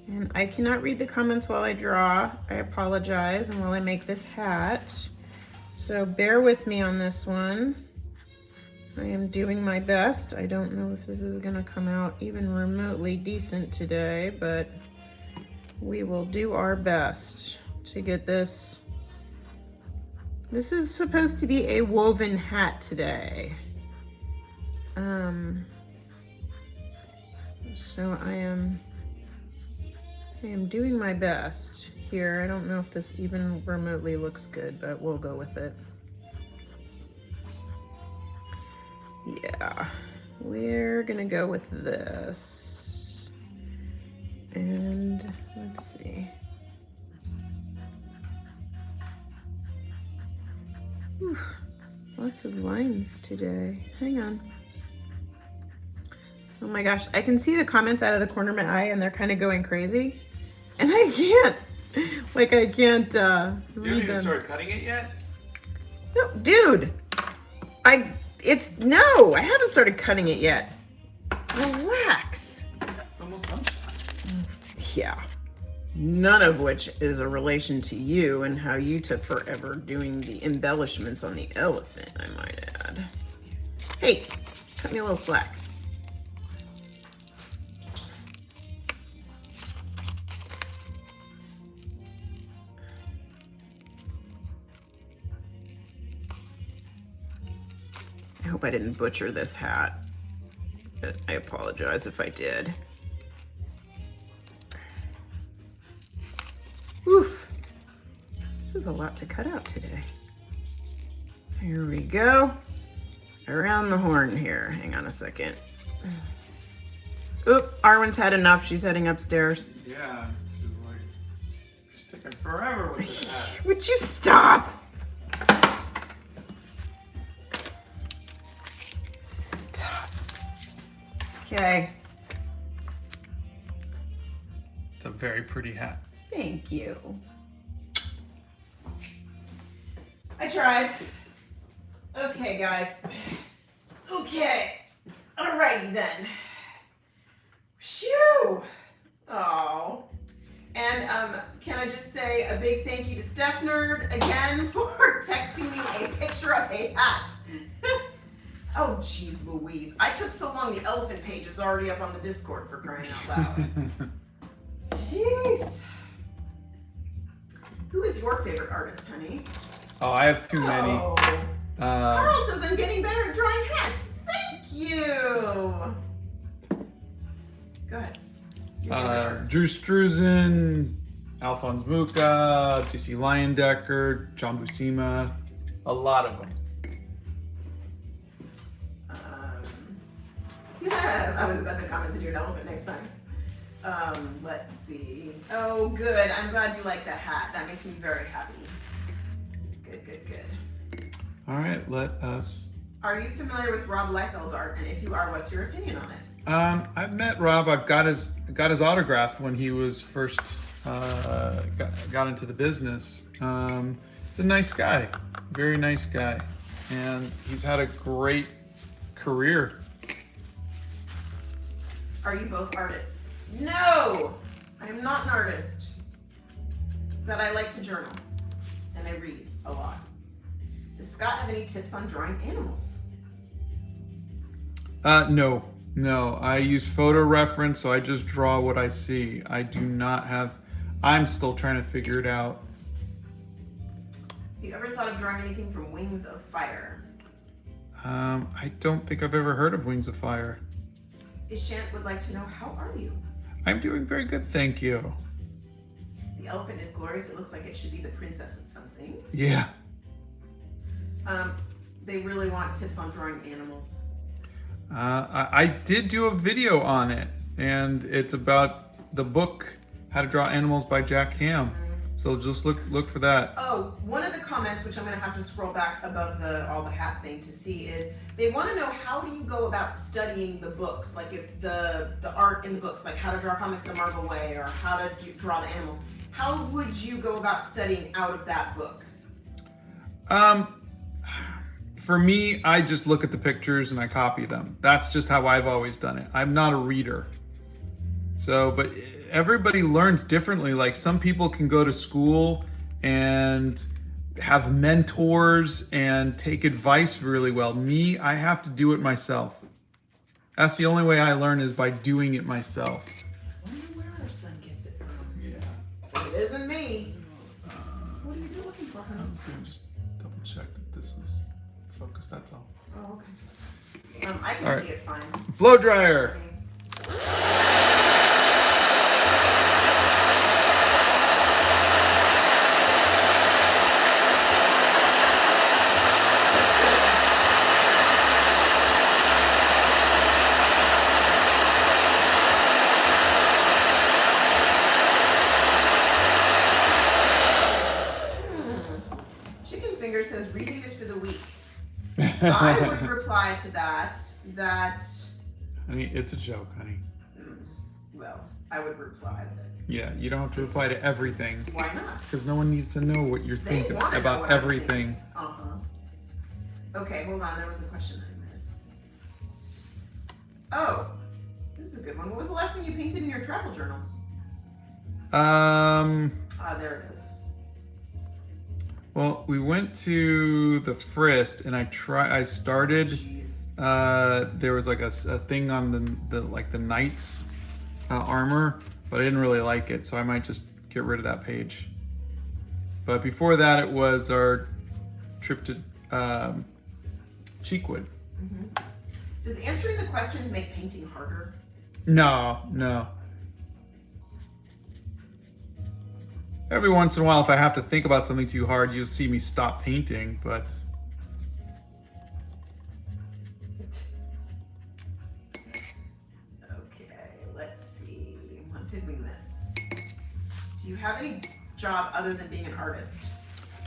And I cannot read the comments while I draw. I apologize, and while I make this hat. So bear with me on this one. I am doing my best. I don't know if this is gonna come out even remotely decent today, but we will do our best to get this. This is supposed to be a woven hat today. So I am doing my best here. I don't know if this even remotely looks good, but we'll go with it. Yeah, we're gonna go with this. And let's see. Whew, lots of lines today. Hang on. Oh my gosh, I can see the comments out of the corner of my eye and they're kind of going crazy. And I can't, like I can't You haven't read even them. started cutting it yet? No, dude, I haven't started cutting it yet. Relax. It's almost lunchtime. Yeah, none of which is a relation to you and how you took forever doing the embellishments on the elephant, I might add. Hey, cut me a little slack. I hope I didn't butcher this hat. But I apologize if I did. Oof. This is a lot to cut out today. Here we go. Around the horn here. Hang on a second. Oop, Arwen's had enough. She's heading upstairs. Yeah, she's like, she's taking forever with this hat. Would you stop? Stop. Okay. It's a very pretty hat. Thank you. I tried. Okay, guys. Okay. Alrighty then. Shoo! Oh. And can I just say a big thank you to Steph Nerd again for texting me a picture of a hat. Oh, geez, Louise. I took so long, the elephant page is already up on the Discord for crying out loud. Jeez. Who is your favorite artist, honey? Oh, I have too many. Oh. Carl says I'm getting better at drawing hats. Thank you. Go ahead. Drew Struzan, Alphonse Mucha, JC Leyendecker, John Buscema, a lot of them. Yeah, I was about to comment to do an elephant next time. Let's see. Oh, good. I'm glad you like that hat. That makes me very happy. Good, good, good. All right, let us. Are you familiar with Rob Liefeld's art? And if you are, what's your opinion on it? I've met Rob. I've got his autograph when he was first got into the business. He's a nice guy, very nice guy, and he's had a great career. Are you both artists? No, I am not an artist, but I like to journal and I read a lot. Does Scott have any tips on drawing animals? No. I use photo reference, so I just draw what I see. I do not have. I'm still trying to figure it out. Have you ever thought of drawing anything from Wings of Fire? I don't think I've ever heard of Wings of Fire. Ishant would like to know, how are you? I'm doing very good, thank you. The elephant is glorious. It looks like it should be the princess of something. Yeah. They really want tips on drawing animals. I did do a video on it, and it's about the book How to Draw Animals by Jack Ham. So just look for that. Oh, one of the comments, which I'm going to have to scroll back above all the hat thing to see, is they want to know, how do you go about studying the books? Like, if the art in the books, like How to Draw Comics the Marvel Way or How to Draw the Animals, how would you go about studying out of that book? For me, I just look at the pictures and I copy them. That's just how I've always done it. I'm not a reader. So, but everybody learns differently. Like, some people can go to school and have mentors and take advice really well. Me, I have to do it myself. That's the only way I learn, is by doing it myself. I wonder where our son gets it from. Yeah. It isn't me. What are you looking for, honey? I'm just gonna double check that this is focused, that's all. Oh, okay. I can All right. see it fine. Blow dryer. Chicken Finger says, reading is for the weak. I would reply to that, Honey, it's a joke, honey. well, I would reply that, Yeah, you don't have to reply to everything, why not? because no one needs to know what you're They thinking wanna know about what I'm everything. thinking. Okay, hold on, there was a question I missed. Oh, this is a good one. What was the last thing you painted in your travel journal? There it is. Well, we went to the Frist, and I started. Jeez. There was like a thing on the knight's armor, but I didn't really like it, so I might just get rid of that page. But before that, it was our trip to Cheekwood. Does answering the questions make painting harder? No. Every once in a while, if I have to think about something too hard, you'll see me stop painting, but... Okay, let's see. What did we miss? Do you have any job other than being an artist?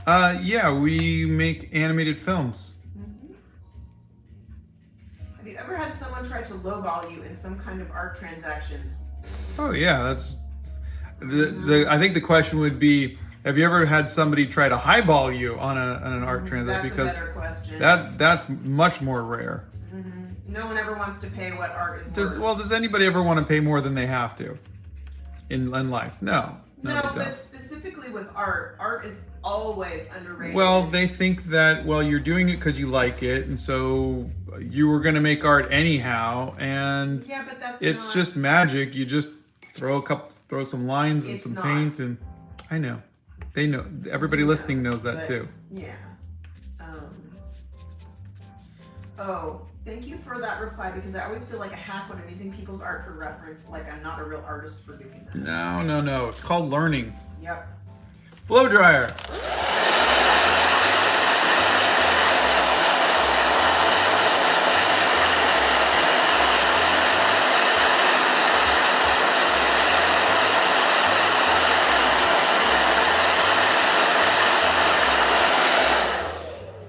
Yeah, we make animated films. Have you ever had someone try to lowball you in some kind of art transaction? Oh yeah, that's... I think the question would be, have you ever had somebody try to highball you on an art transaction? That's Because a better question. that's much more rare. No one ever wants to pay what art is worth. Does anybody ever want to pay more than they have to in life? No, No, they but don't. specifically with art is always underrated. Well, they think that, well, you're doing it because you like it, and so you were going to make art anyhow, and yeah, but that's it's not, just magic. You just throw some lines and It's some not. paint, and I know. They know. Everybody listening knows that but, too. Yeah. Oh, thank you for that reply, because I always feel like a hack when I'm using people's art for reference, like I'm not a real artist for doing that. No. It's called learning. Yep. Blow dryer.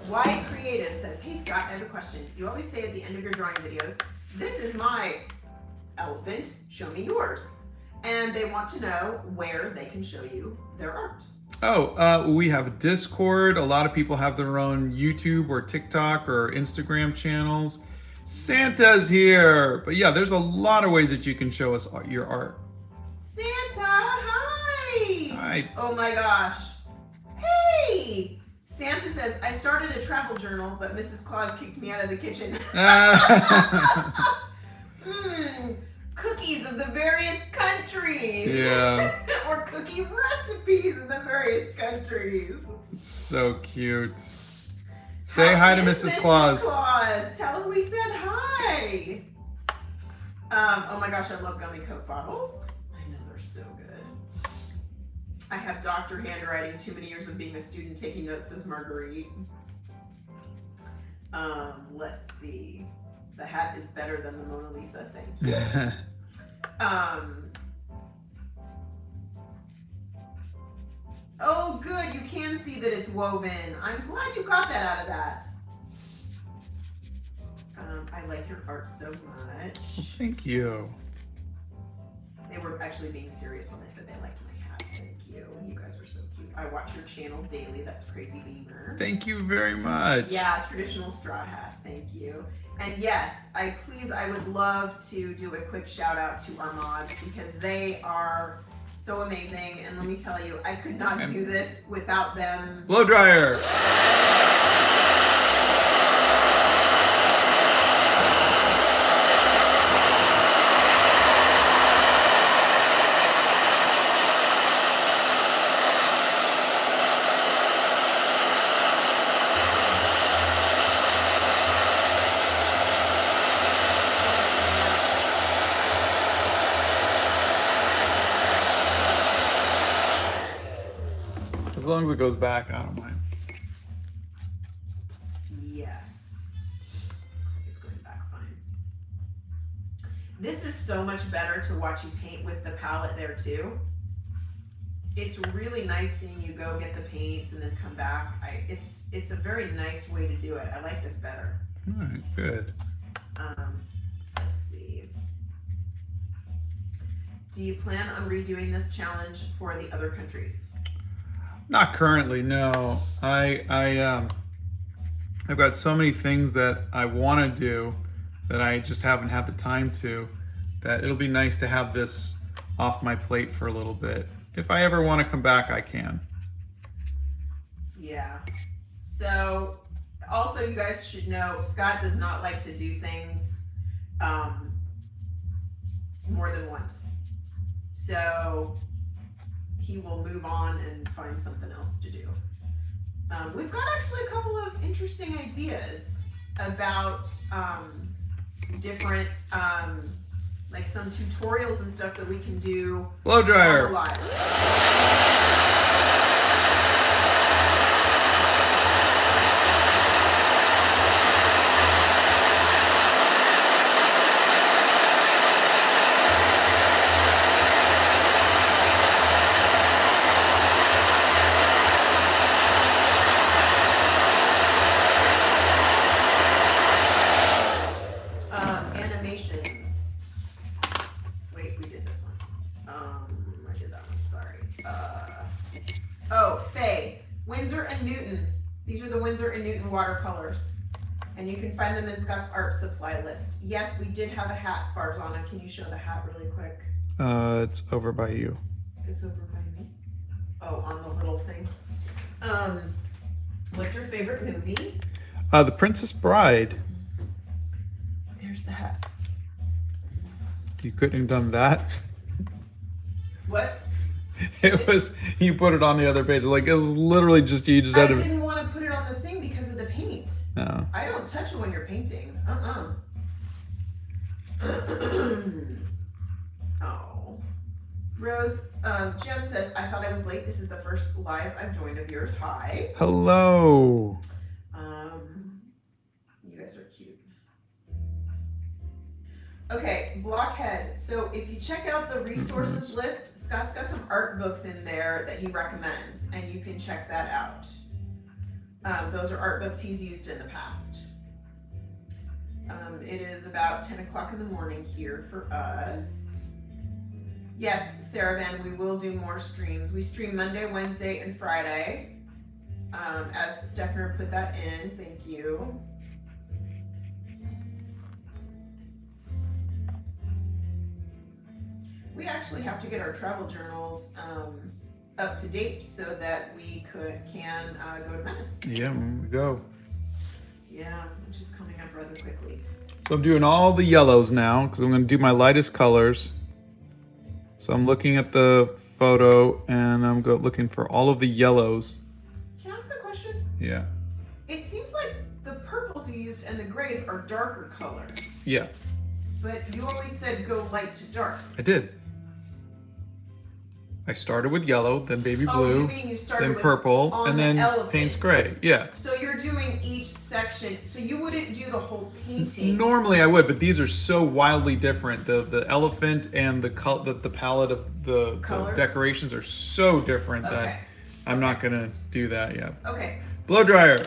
Why Creative says, hey Scott, I have a question. You always say at the end of your drawing videos, this is my elephant, show me yours. And they want to know where they can show you their art. Oh, we have Discord. A lot of people have their own YouTube or TikTok or Instagram channels. Santa's here. But yeah, there's a lot of ways that you can show us your art. Santa, hi! Hi. Oh my gosh. Hey! Santa says, I started a travel journal, but Mrs. Claus kicked me out of the kitchen. Cookies of the various countries. Yeah. Or cookie recipes of the various countries. It's so cute. Say hi to Mrs. Claus. Tell her we said hi. Oh my gosh, I love gummy Coke bottles. I know, they're so good. I have doctor handwriting, too many years of being a student taking notes, says Marguerite. Let's see. The hat is better than the Mona Lisa, thank you. Oh, good, you can see that it's woven. I'm glad you got that out of that. I like your art so much. Thank you. They were actually being serious when they said they liked my hat. Thank you. You guys are so cute. I watch your channel daily. That's Crazy Beaver. Thank you very much. Yeah, traditional straw hat. Thank you. And yes, I would love to do a quick shout out to our mods because they are so amazing. And let me tell you, I could not do this without them. Blow dryer. As long as it goes back, I don't mind. Yes. Looks like it's going back fine. This is so much better to watch you paint with the palette there too. It's really nice seeing you go get the paints and then come back. It's a very nice way to do it. I like this better. All right, good. Let's see. Do you plan on redoing this challenge for the other countries? Not currently, no. I've got so many things that I want to do that I just haven't had the time to, that it'll be nice to have this off my plate for a little bit. If I ever want to come back, I can. Yeah. So, also you guys should know, Scott does not like to do things more than once. So, he will move on and find something else to do. We've got actually a couple of interesting ideas about different, like some tutorials and stuff that we can do. Blow dryer. Animations. Wait, we did this one. I did that one, sorry. Oh, Faye. Windsor and Newton. These are the Windsor and Newton watercolors. And you can find them in Scott's art supply list. Yes, we did have a hat, Farzana. Can you show the hat really quick? It's over by you. It's over by me. Oh, on the little thing. What's your favorite movie? The Princess Bride. There's the hat. You couldn't have done that. What? It was, you put it on the other page. Like, it was literally just, you just I had to. didn't want to put it on the thing because of the paint. No. I don't touch it when you're painting. Oh. Rose, Jim says, I thought I was late. This is the first live I've joined of yours. Hi. Hello. You guys are cute. Okay, Blockhead. So if you check out the resources list, Scott's got some art books in there that he recommends, and you can check that out. Those are art books he's used in the past. It is about 10 o'clock in the morning here for us. Yes, Sarah Van, we will do more streams. We stream Monday, Wednesday, and Friday. As Steffner put that in, thank you. We actually have to get our travel journals up to date so that we can go to Venice. Yeah, we go. Yeah, which is coming up rather quickly. So I'm doing all the yellows now because I'm going to do my lightest colors. So I'm looking at the photo and I'm looking for all of the yellows. Can I ask a question? Yeah. It seems like the purples you used and the grays are darker colors. Yeah. But you always said go light to dark. I did. I started with yellow, then baby Oh, blue, you mean you started then with purple, on and the then elephant. paints gray. Yeah. So you're doing each section. So you wouldn't do the whole painting. Normally I would, but these are so wildly different. The elephant and the palette of the decorations are so different that I'm not gonna do that yet. Okay. Blow dryer.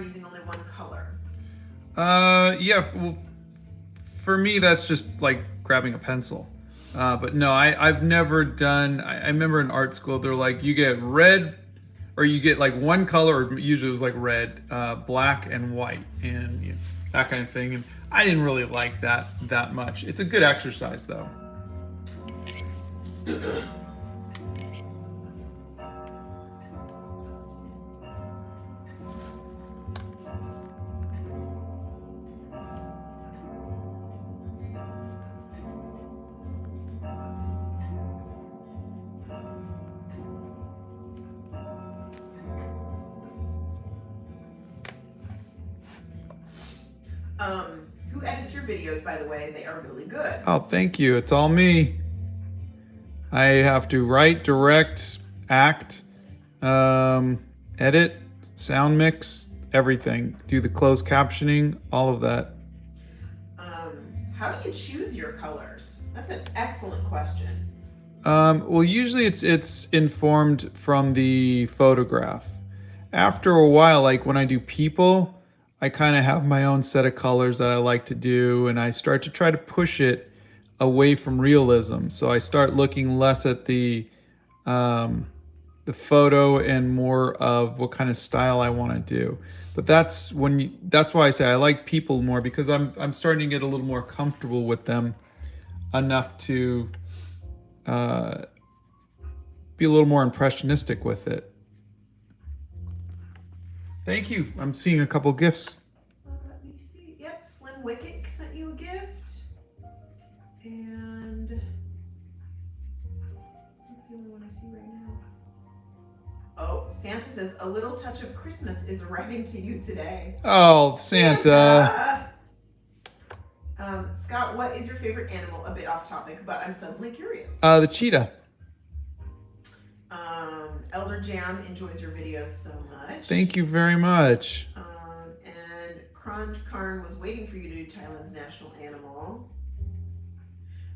Using only one color? Yeah, well, for me that's just like grabbing a pencil. But no, I've never done, I remember in art school they're like, you get red, or you get like one color, or usually it was like red, black and white, and you know, that kind of thing. And I didn't really like that much. It's a good exercise though. Who edits your videos, by the way? They are really good. Oh, thank you. It's all me. I have to write, direct, act, edit, sound mix, everything. Do the closed captioning, all of that. How do you choose your colors? That's an excellent question. Well, usually it's informed from the photograph. After a while, like when I do people, I kind of have my own set of colors that I like to do, and I start to try to push it away from realism. So I start looking less at the photo and more of what kind of style I want to do. But that's why I say I like people more, because I'm starting to get a little more comfortable with them enough to be a little more impressionistic with it. Thank you. I'm seeing a couple gifts. Let me see. Yep, Slim Wicket sent you a gift. And that's the only one I see right now. Oh, Santa says a little touch of Christmas is arriving to you today. Oh, Santa. Scott, what is your favorite animal? A bit off topic, but I'm suddenly curious. The cheetah. Elder Jam enjoys your videos so much. Thank you very much. And Kranj Karn was waiting for you to do Thailand's national animal.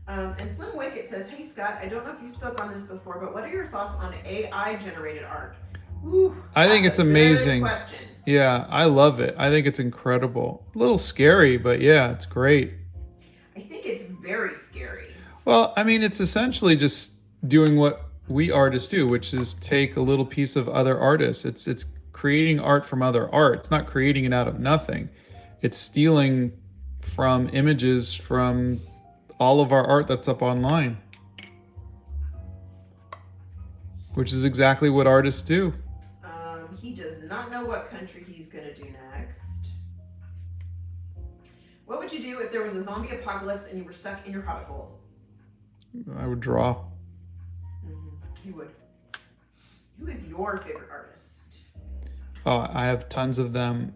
And Slim Wicket says, hey Scott, I don't know if you spoke on this before, but what are your thoughts on AI generated art? Woo, I think it's amazing. Good question. Yeah, I love it. I think it's incredible. A little scary, but yeah, it's great. I think it's very scary. Well, I mean, it's essentially just doing what we artists do, which is take a little piece of other artists. It's creating art from other art. It's not creating it out of nothing. It's stealing from images from all of our art that's up online, which is exactly what artists do. He does not know what country he's gonna do next. What would you do if there was a zombie apocalypse and you were stuck in your hobbit hole? I would draw. You would. Who is your favorite artist? Oh, I have tons of them.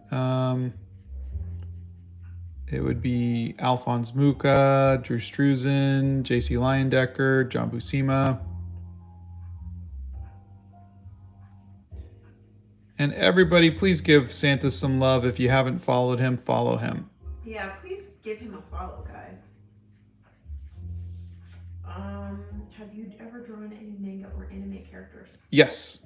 It would be Alphonse Mucha, Drew Struzan, J.C. Leyendecker, John Buscema. And everybody, please give Santa some love. If you haven't followed him, follow him. Yeah, please give him a follow, guys. Have you ever drawn any manga or anime characters? Yes.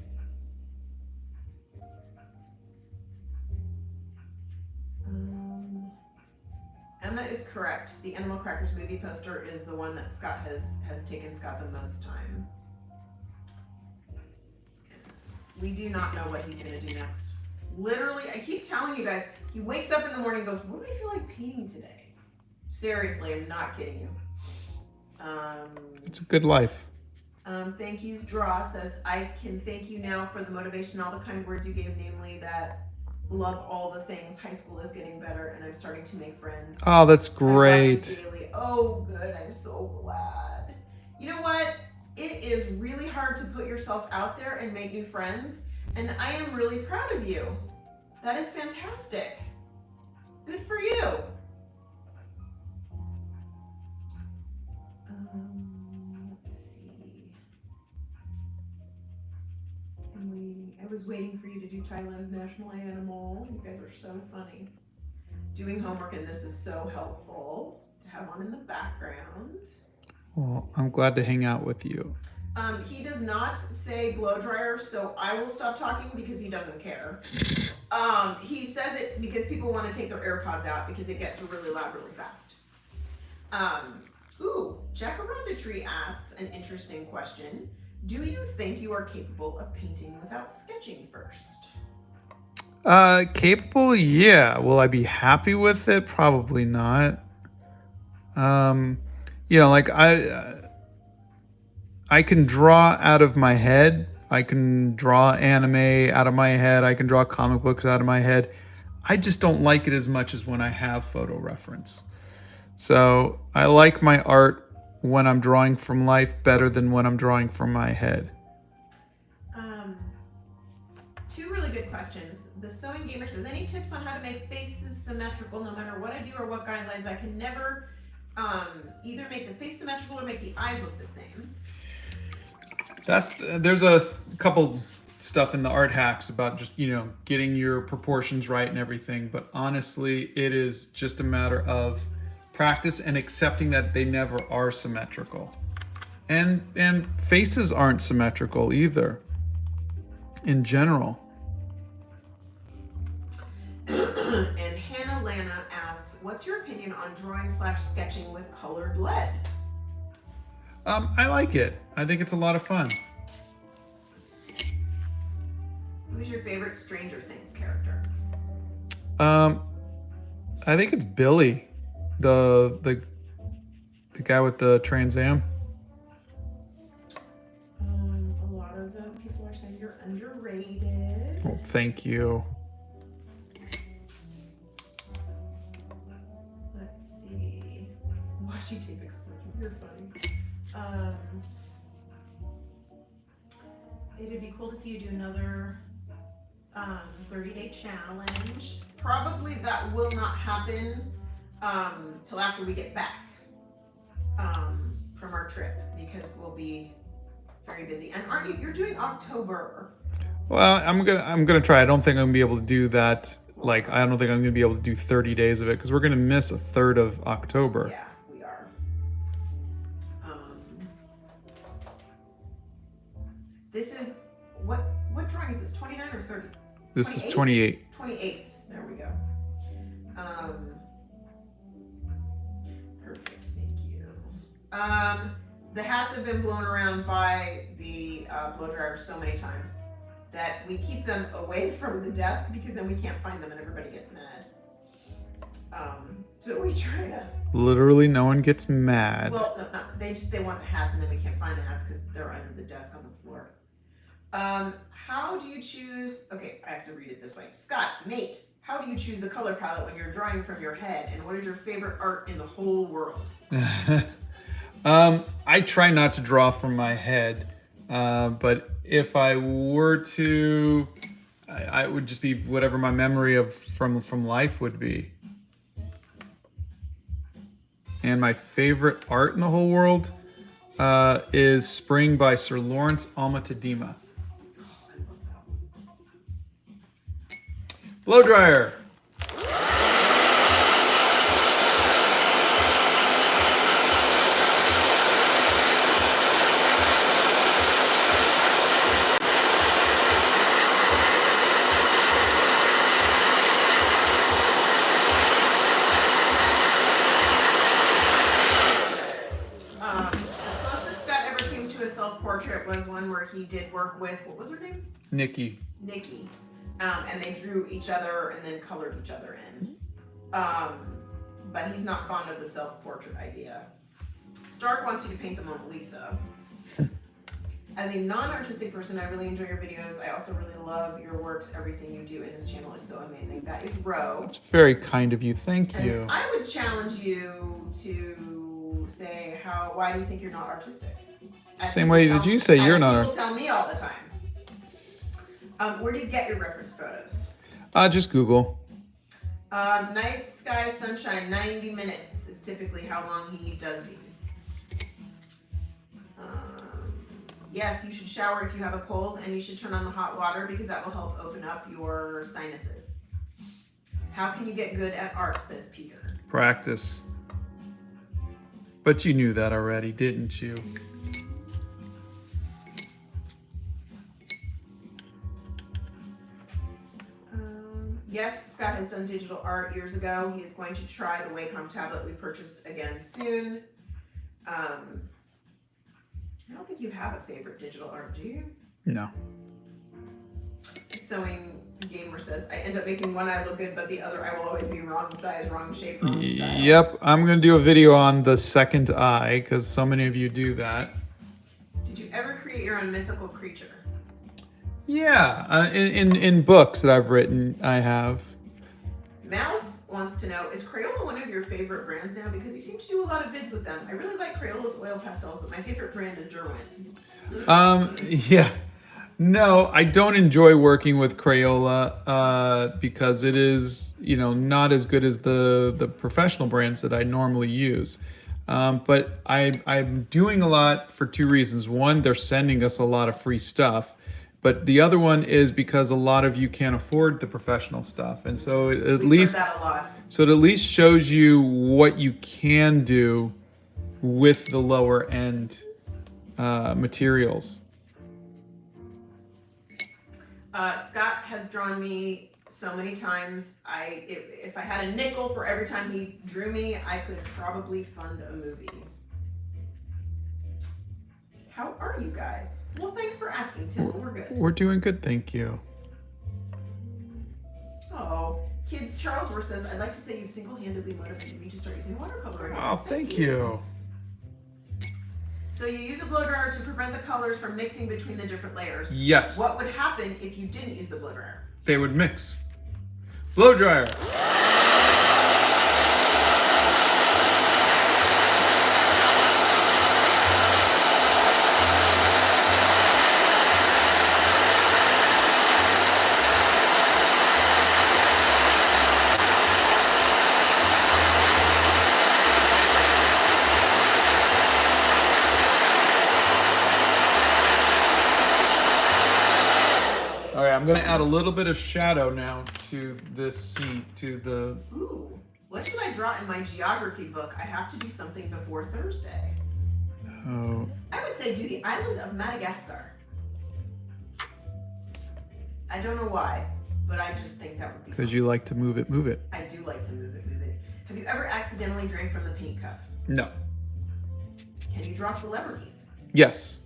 Emma is correct. The Animal Crackers movie poster is the one that Scott has taken Scott the most time. We do not know what he's going to do next. Literally, I keep telling you guys, he wakes up in the morning and goes, what do I feel like painting today? Seriously, I'm not kidding you. It's a good life. Thank yous. Draw says, I can thank you now for the motivation, all the kind words you gave, namely that love all the things. High school is getting better and I'm starting to make friends. Oh, that's I watch great. you daily. Oh, good. I'm so glad. You know what? It is really hard to put yourself out there and make new friends. And I am really proud of you. That is fantastic. Good for you. Let's see. I was waiting for you to do Thailand's national animal. You guys are so funny. Doing homework and this is so helpful to have on in the background. Well, I'm glad to hang out with you. He does not say blow dryer, so I will stop talking because he doesn't care. He says it because people want to take their AirPods out because it gets really loud really fast. Jacaranda Tree asks an interesting question. Do you think you are capable of painting without sketching first? Capable? Yeah. Will I be happy with it? Probably not. Like I can draw out of my head. I can draw anime out of my head. I can draw comic books out of my head. I just don't like it as much as when I have photo reference. So I like my art when I'm drawing from life better than when I'm drawing from my head. Two really good questions. The Sewing Gamer says, any tips on how to make faces symmetrical no matter what I do or what guidelines? I can never either make the face symmetrical or make the eyes look the same. There's a couple stuff in the art hacks about just, getting your proportions right and everything. But honestly, it is just a matter of practice and accepting that they never are symmetrical. And faces aren't symmetrical either, in general. And Hannah Lana asks, what's your opinion on drawing/sketching with colored lead? I like it. I think it's a lot of fun. Who's your favorite Stranger Things character? I think it's Billy, the guy with the Trans Am. A lot of them people are saying you're underrated. Oh, thank you. Let's see. Washi tape explosion. You're funny. It'd be cool to see you do another 30-day challenge. Probably that will not happen till after we get back from our trip because we'll be very busy. And aren't you? You're doing October. Well, I'm gonna try. I don't think I'm gonna be able to do that. Like, I don't think I'm gonna be able to do 30 days of it because we're gonna miss a third of October. Yeah, we are. This is what drawing is this? 29 or 30? This is 28. 28. There we go. Perfect. Thank you. The hats have been blown around by the blow dryer so many times that we keep them away from the desk because then we can't find them and everybody gets mad. So we try to. Literally, no one gets mad. Well, no, they want the hats and then we can't find the hats because they're under the desk on the floor. How do you choose? Okay, I have to read it this way. Scott, mate, how do you choose the color palette when you're drawing from your head? And what is your favorite art in the whole world? I try not to draw from my head, but if I were to, I would just be whatever my memory of from life would be. And my favorite art in the whole world is Spring by Sir Lawrence Alma-Tadema. Blow dryer. The closest Scott ever came to a self-portrait was one where he did work with, what was her name? Nikki. Nikki. And they drew each other and then colored each other in. But he's not fond of the self-portrait idea. Stark wants you to paint the Mona Lisa. As a non-artistic person, I really enjoy your videos. I also really love your works. Everything you do in this channel is so amazing. That is Ro. It's very kind of you. Thank you. And I would challenge you to say, why do you think you're not artistic? Same way that you say you're not. People tell me all the time. Where do you get your reference photos? Just Google. Night sky sunshine 90 minutes is typically how long he does these. Yes, you should shower if you have a cold, and you should turn on the hot water because that will help open up your sinuses. How can you get good at art, says Peter. Practice. But you knew that already, didn't you? Yes, Scott has done digital art years ago. He is going to try the Wacom tablet we purchased again soon. I don't think you have a favorite digital art, do you? No. Sewing Gamer says, I end up making one eye look good, but the other eye will always be wrong size, wrong shape, wrong style. Yep, I'm going to do a video on the second eye because so many of you do that. Did you ever create your own mythical creature? Yeah, in books that I've written, I have. Mouse wants to know, is Crayola one of your favorite brands now? Because you seem to do a lot of vids with them. I really like Crayola's oil pastels, but my favorite brand is Derwent. Yeah. No, I don't enjoy working with Crayola because it is, not as good as the professional brands that I normally use. But I'm doing a lot for two reasons. One, they're sending us a lot of free stuff. But the other one is because a lot of you can't afford the professional stuff. And so it at least shows you what you can do with the lower end materials. Scott has drawn me so many times. If I had a nickel for every time he drew me, I could probably fund a movie. How are you guys? Well, thanks for asking, Tim. We're good. We're doing good, thank you. Oh, Kids Charlesworth says, I'd like to say you've single-handedly motivated me to start using watercolor again. Oh, thank you. So you use a blow dryer to prevent the colors from mixing between the different layers. Yes. What would happen if you didn't use the blow dryer? They would mix. Blow dryer. I'm going to add a little bit of shadow now to this seat, to the... Ooh, what should I draw in my geography book? I have to do something before Thursday. Oh. I would say do the island of Madagascar. I don't know why, but I just think that would be Because you like to move it, move it. I do like to move it. Have you ever accidentally drank from the paint cup? No. Can you draw celebrities? Yes.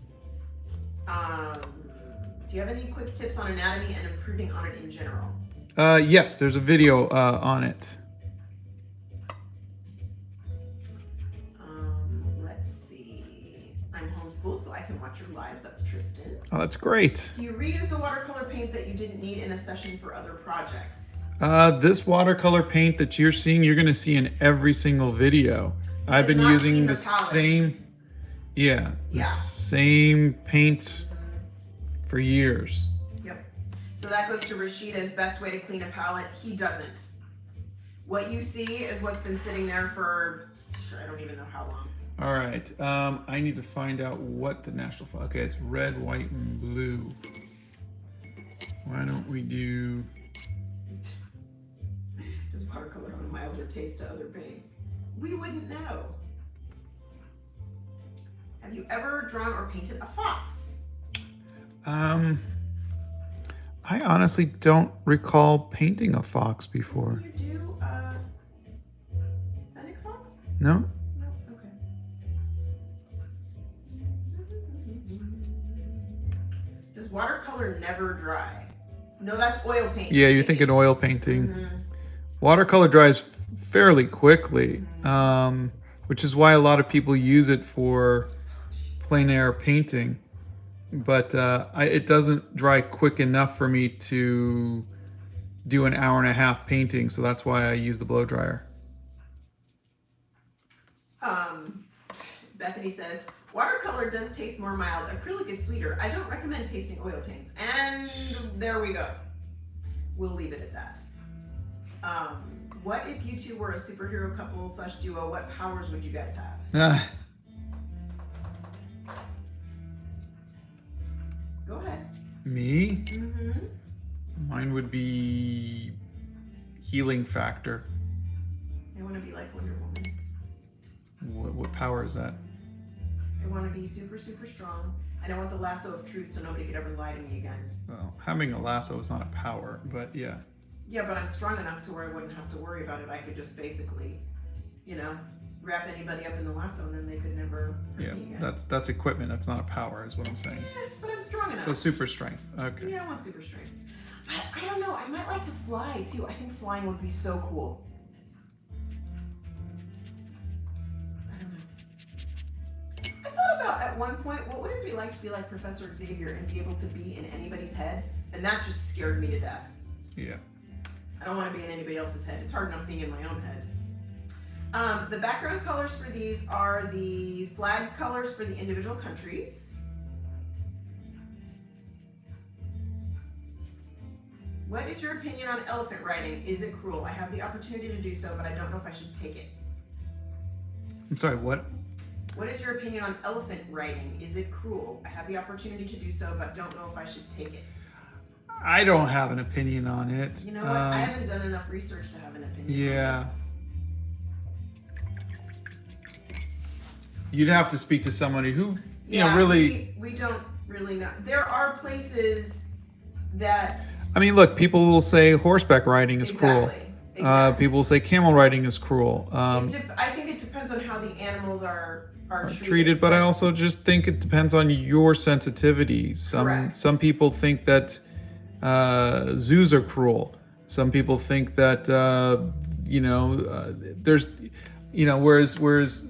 Do you have any quick tips on anatomy and improving on it in general? Yes, there's a video on it. Let's see. I'm homeschooled, so I can watch your lives. That's Tristan. Oh, that's great. Do you reuse the watercolor paint that you didn't need in a session for other projects? This watercolor paint that you're seeing, you're going to see in every single video. I've been using the same, the same paint for years. Yep. So that goes to Rashida's best way to clean a palette. He doesn't. What you see is what's been sitting there for, I don't even know how long. All right. I need to find out what the national flag. Okay, it's red, white, and blue. Why don't we do... watercolor have a milder taste to other paints? We wouldn't know. Have you ever drawn or painted a fox? I honestly don't recall painting a fox before. You do fennec fox? No? No? Okay. Does watercolor never dry? No, that's oil paint. Yeah, you're thinking oil painting. Mm-hmm. Watercolor dries fairly quickly, which is why a lot of people use it for plein air painting. But it doesn't dry quick enough for me to do an hour and a half painting, so that's why I use the blow dryer. Bethany says, watercolor does taste more mild. Acrylic is sweeter. I don't recommend tasting oil paints. And there we go. We'll leave it at that. What if you two were a superhero couple / duo? What powers would you guys have? Go ahead. Me? Mm-hmm. Mine would be healing factor. I want to be like Wonder Woman. What power is that? I want to be super, super strong. And I want the lasso of truth so nobody could ever lie to me again. Well, having a lasso is not a power, but yeah. Yeah, but I'm strong enough to where I wouldn't have to worry about it. I could just basically, wrap anybody up in the lasso and then they could never hurt me again. That's equipment. That's not a power, is what I'm saying. Yeah, but I'm strong enough. So super strength. Okay. Yeah, I want super strength. I don't know. I might like to fly too. I think flying would be so cool. I don't know. I thought about at one point, what would it be like to be like Professor Xavier and be able to be in anybody's head? And that just scared me to death. Yeah. I don't want to be in anybody else's head. It's hard enough being in my own head. The background colors for these are the flag colors for the individual countries. What is your opinion on elephant riding? Is it cruel? I have the opportunity to do so, but I don't know if I should take it. I'm sorry, what? What is your opinion on elephant riding? Is it cruel? I have the opportunity to do so, but don't know if I should take it. I don't have an opinion on it. You know what? I haven't done enough research to have an opinion. Yeah. You'd have to speak to somebody who, really... We don't really know. There are places that... I mean, look, people will say horseback riding is cruel. Exactly. People will say camel riding is cruel. I think it depends on how the animals are treated, but I also just think it depends on your sensitivity. Correct. Some people think that zoos are cruel. Some people think that there's whereas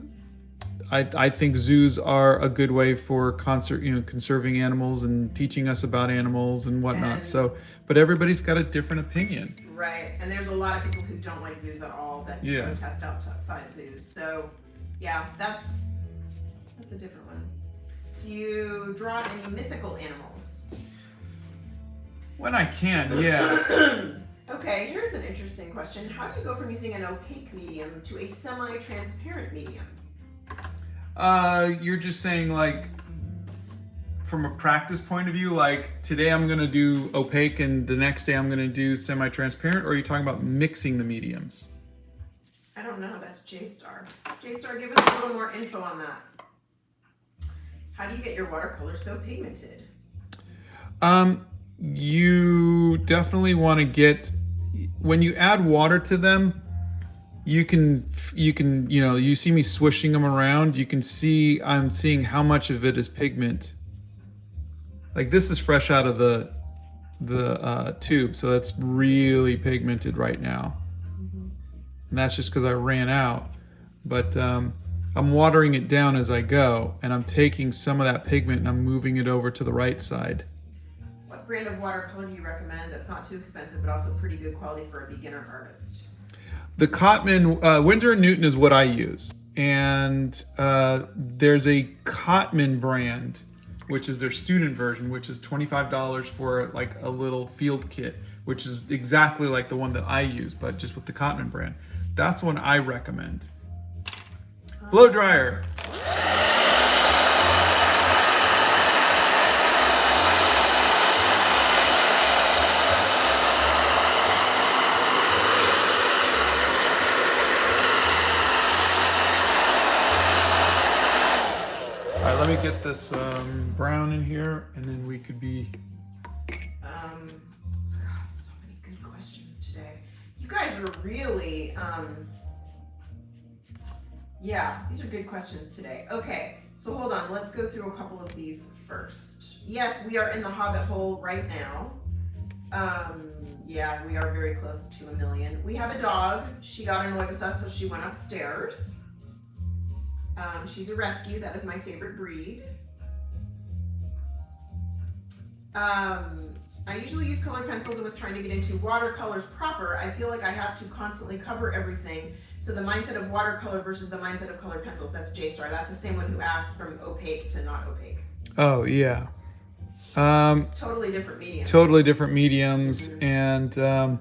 I think zoos are a good way for conserving animals and teaching us about animals and whatnot. But everybody's got a different opinion. Right, and there's a lot of people who don't like zoos at all that protest outside zoos. So, yeah, that's a different one. Do you draw any mythical animals? When I can, yeah. Okay, here's an interesting question. How do you go from using an opaque medium to a semi-transparent medium? You're just saying, like, from a practice point of view, like today I'm gonna do opaque and the next day I'm gonna do semi-transparent, or are you talking about mixing the mediums? I don't know, that's J-Star. J-Star, give us a little more info on that. How do you get your watercolor so pigmented? You definitely want to get, when you add water to them, you see me swishing them around, you can see I'm seeing how much of it is pigment. Like this is fresh out of the tube, so that's really pigmented right now. And that's just because I ran out. But I'm watering it down as I go, and I'm taking some of that pigment and I'm moving it over to the right side. What brand of watercolor do you recommend that's not too expensive but also pretty good quality for a beginner artist? The Cotman, Winsor & Newton is what I use. And there's a Cotman brand, which is their student version, which is $25 for like a little field kit, which is exactly like the one that I use, but just with the Cotman brand. That's the one I recommend. Blow dryer. get this brown in here, and then we could be. God, so many good questions today. You guys are really, yeah, these are good questions today. Okay, so hold on, let's go through a couple of these first. Yes, we are in the Hobbit hole right now. Yeah, we are very close to 1 million. We have a dog. She got annoyed with us, so she went upstairs. She's a rescue. That is my favorite breed. I usually use colored pencils and was trying to get into watercolors proper. I feel like I have to constantly cover everything. So the mindset of watercolor versus the mindset of colored pencils. That's J-Star. That's the same one who asked from opaque to not opaque. Oh, yeah. Totally different mediums. Totally different mediums. Mm-hmm. And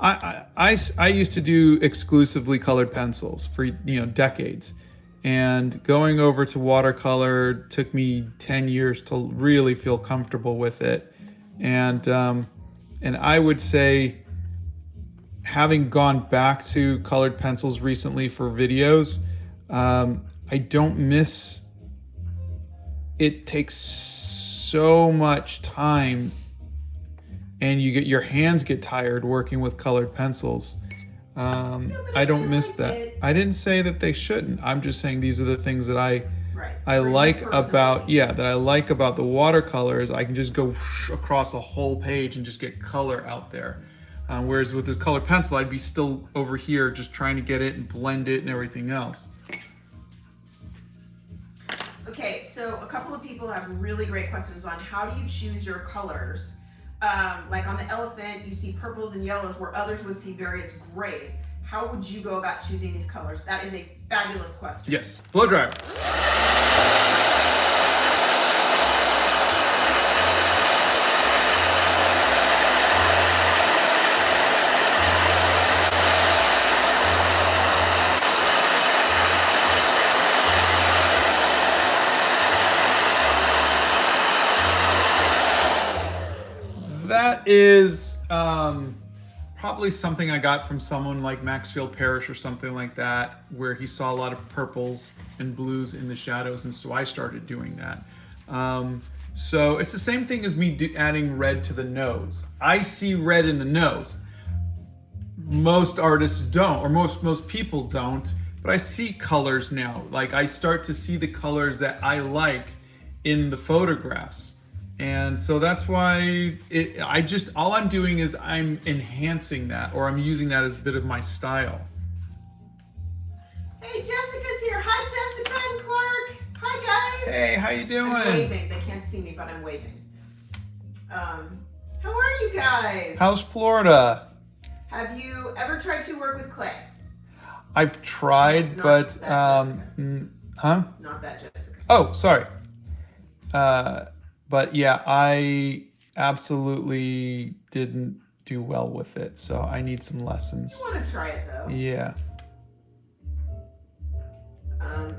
I used to do exclusively colored pencils for decades. And going over to watercolor took me 10 years to really feel comfortable with it. And I would say, having gone back to colored pencils recently for videos, I don't miss. It takes so much time, and your hands get tired working with colored pencils. I don't miss that. I didn't say that they shouldn't. I'm just saying these are the things that I like about the watercolors. I can just go across a whole page and just get color out there. Whereas with the colored pencil, I'd be still over here just trying to get it and blend it and everything else. Okay, so a couple of people have really great questions on how do you choose your colors. Like on the elephant, you see purples and yellows where others would see various grays. How would you go about choosing these colors? That is a fabulous question. Yes, blow dryer. That is probably something I got from someone like Maxfield Parrish or something like that, where he saw a lot of purples and blues in the shadows, and so I started doing that. So it's the same thing as me adding red to the nose. I see red in the nose. Most artists don't, or most people don't, but I see colors now. Like, I start to see the colors that I like in the photographs. And so that's why all I'm doing is I'm enhancing that, or I'm using that as a bit of my style. Hey, Jessica's here. Hi, Jessica and Clark. Hi, guys. Hey, how you doing? I'm waving. They can't see me, but I'm waving. How are you guys? How's Florida? Have you ever tried to work with clay? I've tried, Not but that huh? Not that Jessica. Oh, sorry. But yeah, I absolutely didn't do well with it, so I need some lessons. I want to try it though. Yeah.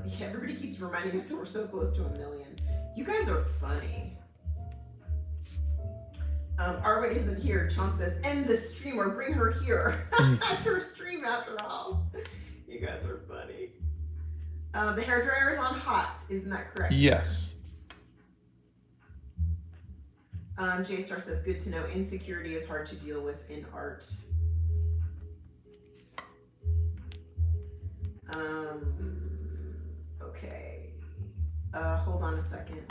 Yeah, everybody keeps reminding us that we're so close to 1 million. You guys are funny. Arwen isn't here. Chomp says, end the stream or bring her here. That's her stream after all. You guys are funny. The hairdryer is on hot, isn't that correct? Yes. J-Star says, good to know. Insecurity is hard to deal with in art. Okay. Hold on a second.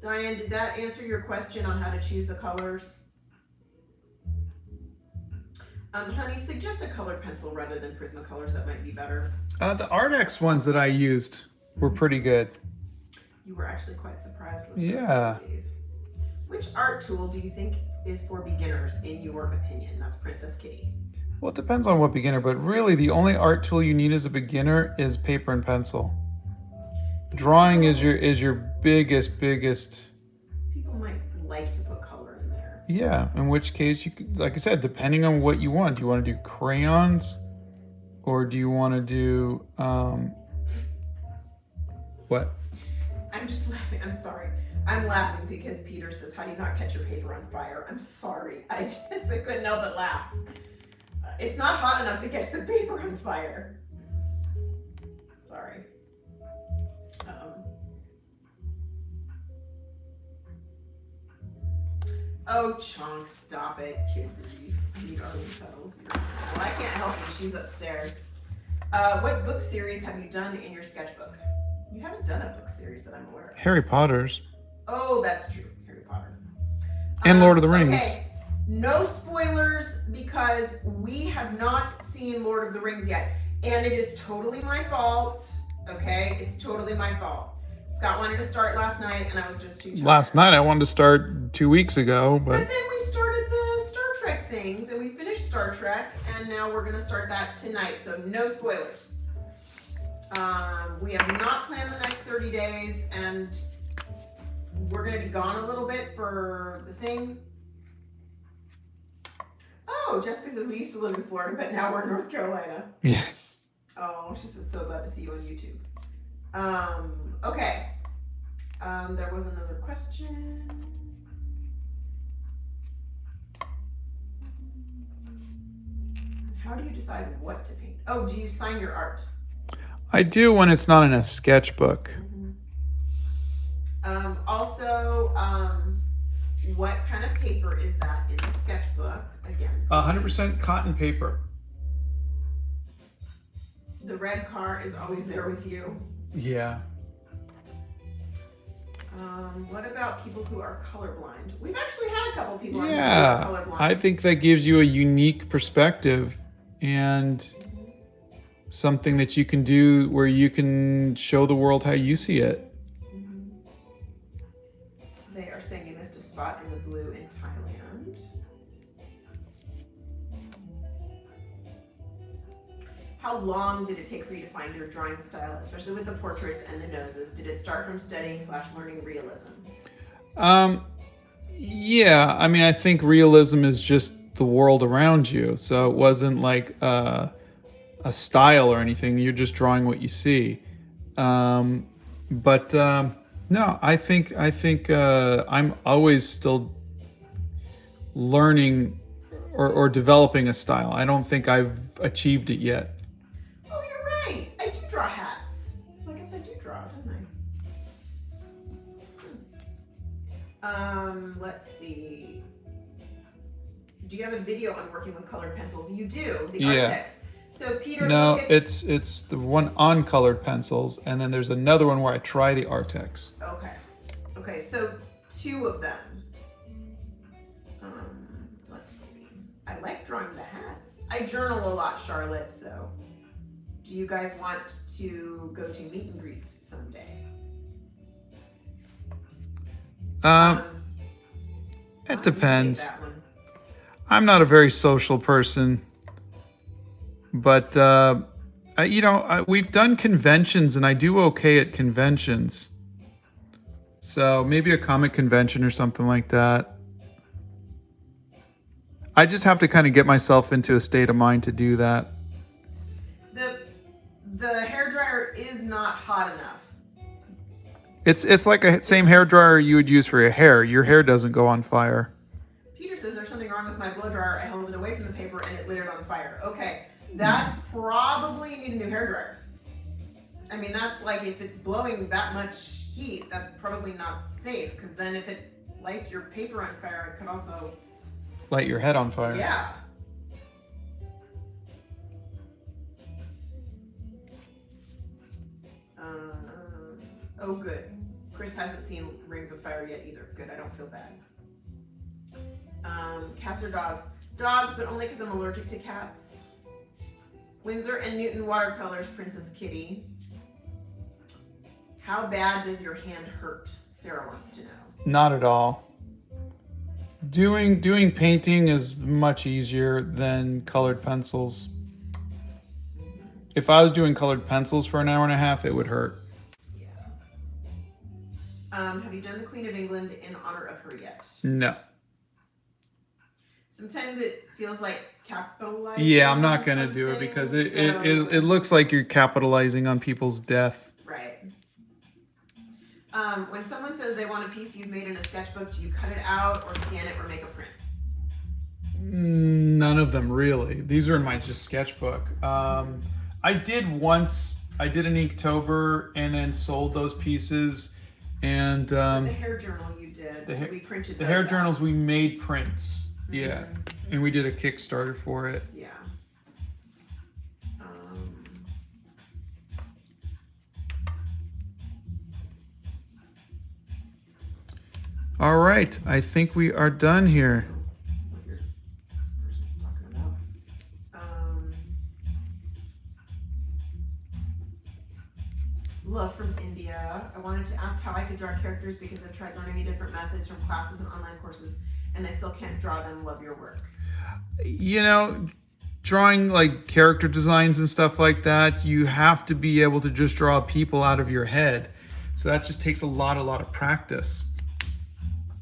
Diane, did that answer your question on how to choose the colors? Honey, suggest a colored pencil rather than Prismacolors. That might be better. The Artex ones that I used were pretty good. You were actually quite surprised with those, I believe. Which art tool do you think is for beginners, in your opinion? That's Princess Kitty. Well, it depends on what beginner, but really the only art tool you need as a beginner is paper and pencil. Drawing is your biggest. People might like to put color in there. Yeah, in which case, you could, like I said, depending on what you want. Do you want to do crayons, or do you want to do what? I'm just laughing. I'm sorry. I'm laughing because Peter says, how do you not catch your paper on fire? I'm sorry. I couldn't help but laugh. It's not hot enough to catch the paper on fire. Sorry. Oh, Chunk, stop it. Kid grief. I need Arlene Petals. Well, I can't help you. She's upstairs. What book series have you done in your sketchbook? You haven't done a book series that I'm aware of. Harry Potter's. Oh, that's true. Harry Potter. And Lord of the Rings. Okay. No spoilers because we have not seen Lord of the Rings yet. And it is totally my fault. Okay? It's totally my fault. Scott wanted to start last night and I was just too tired. Last night I wanted to start 2 weeks ago, But but then we started the Star Trek things and we finished Star Trek and now we're going to start that tonight. So no spoilers. We have not planned the next 30 days and we're going to be gone a little bit for the thing. Oh, Jessica says we used to live in Florida, but now we're in North Carolina. yeah. Oh, she says so glad to see you on YouTube. Okay. There was another question. How do you decide what to paint? Oh, do you sign your art? I do when it's not in a sketchbook. Also, what kind of paper is that in the sketchbook? Again, 100% cotton paper. the red car is always there with you. Yeah. What about people who are colorblind? We've actually had a couple people on here who Yeah. are colorblind. I think that gives you a unique perspective and something that you can do where you can show the world how you see it. They are saying you missed a spot in the blue in Thailand. How long did it take for you to find your drawing style, especially with the portraits and the noses? Did it start from studying/learning realism? Yeah, I mean, I think realism is just the world around you. So it wasn't like a style or anything. You're just drawing what you see. No, I think I'm always still learning or developing a style. I don't think I've achieved it yet. Oh, you're right. I do draw hats. So I guess I do draw, don't I? Let's see. Do you have a video on working with colored pencils? You do, the Artex. So Peter, No, look at... it's the one on colored pencils, and then there's another one where I try the Artex. Okay, so two of them. Let's see. I like drawing the hats. I journal a lot, Charlotte, so do you guys want to go to meet and greets someday? It depends. That one. I'm not a very social person, but we've done conventions, and I do okay at conventions. So maybe a comic convention or something like that. I just have to kind of get myself into a state of mind to do that. The hairdryer is not hot enough. It's like a same hairdryer you would use for your hair. Your hair doesn't go on fire. Peter says there's something wrong with my blow dryer. I held it away from the paper and it lit it on fire. Okay, that's probably need a new hairdryer. I mean, that's like if it's blowing that much heat, that's probably not safe, because then if it lights your paper on fire, it could also Light your head on fire. Yeah. Oh, good. Chris hasn't seen Rings of Fire yet either. Good, I don't feel bad. Cats or dogs? Dogs, but only because I'm allergic to cats. Winsor and Newton watercolors, Princess Kitty. How bad does your hand hurt? Sarah wants to know. Not at all. Doing painting is much easier than colored pencils. If I was doing colored pencils for an hour and a half, it would hurt. Yeah. Have you done the Queen of England in honor of her yet? No. Sometimes it feels like capitalizing. Yeah, I'm not gonna do it because it looks like you're capitalizing on people's death. Right. When someone says they want a piece you've made in a sketchbook, do you cut it out or scan it or make a print? None of them really. These are in my just sketchbook. I did once I did an Inktober and then sold those pieces. And The hair journal you did. We printed the those hair out. journals, we made prints. Yeah. Mhm. And we did a Kickstarter for it. Yeah. All right. I think we are done here. What your person's talking about. Love from India. I wanted to ask how I could draw characters because I've tried learning different methods from classes and online courses, and I still can't draw them. Love your work. You know, drawing like character designs and stuff like that, you have to be able to just draw people out of your head. So that just takes a lot of practice.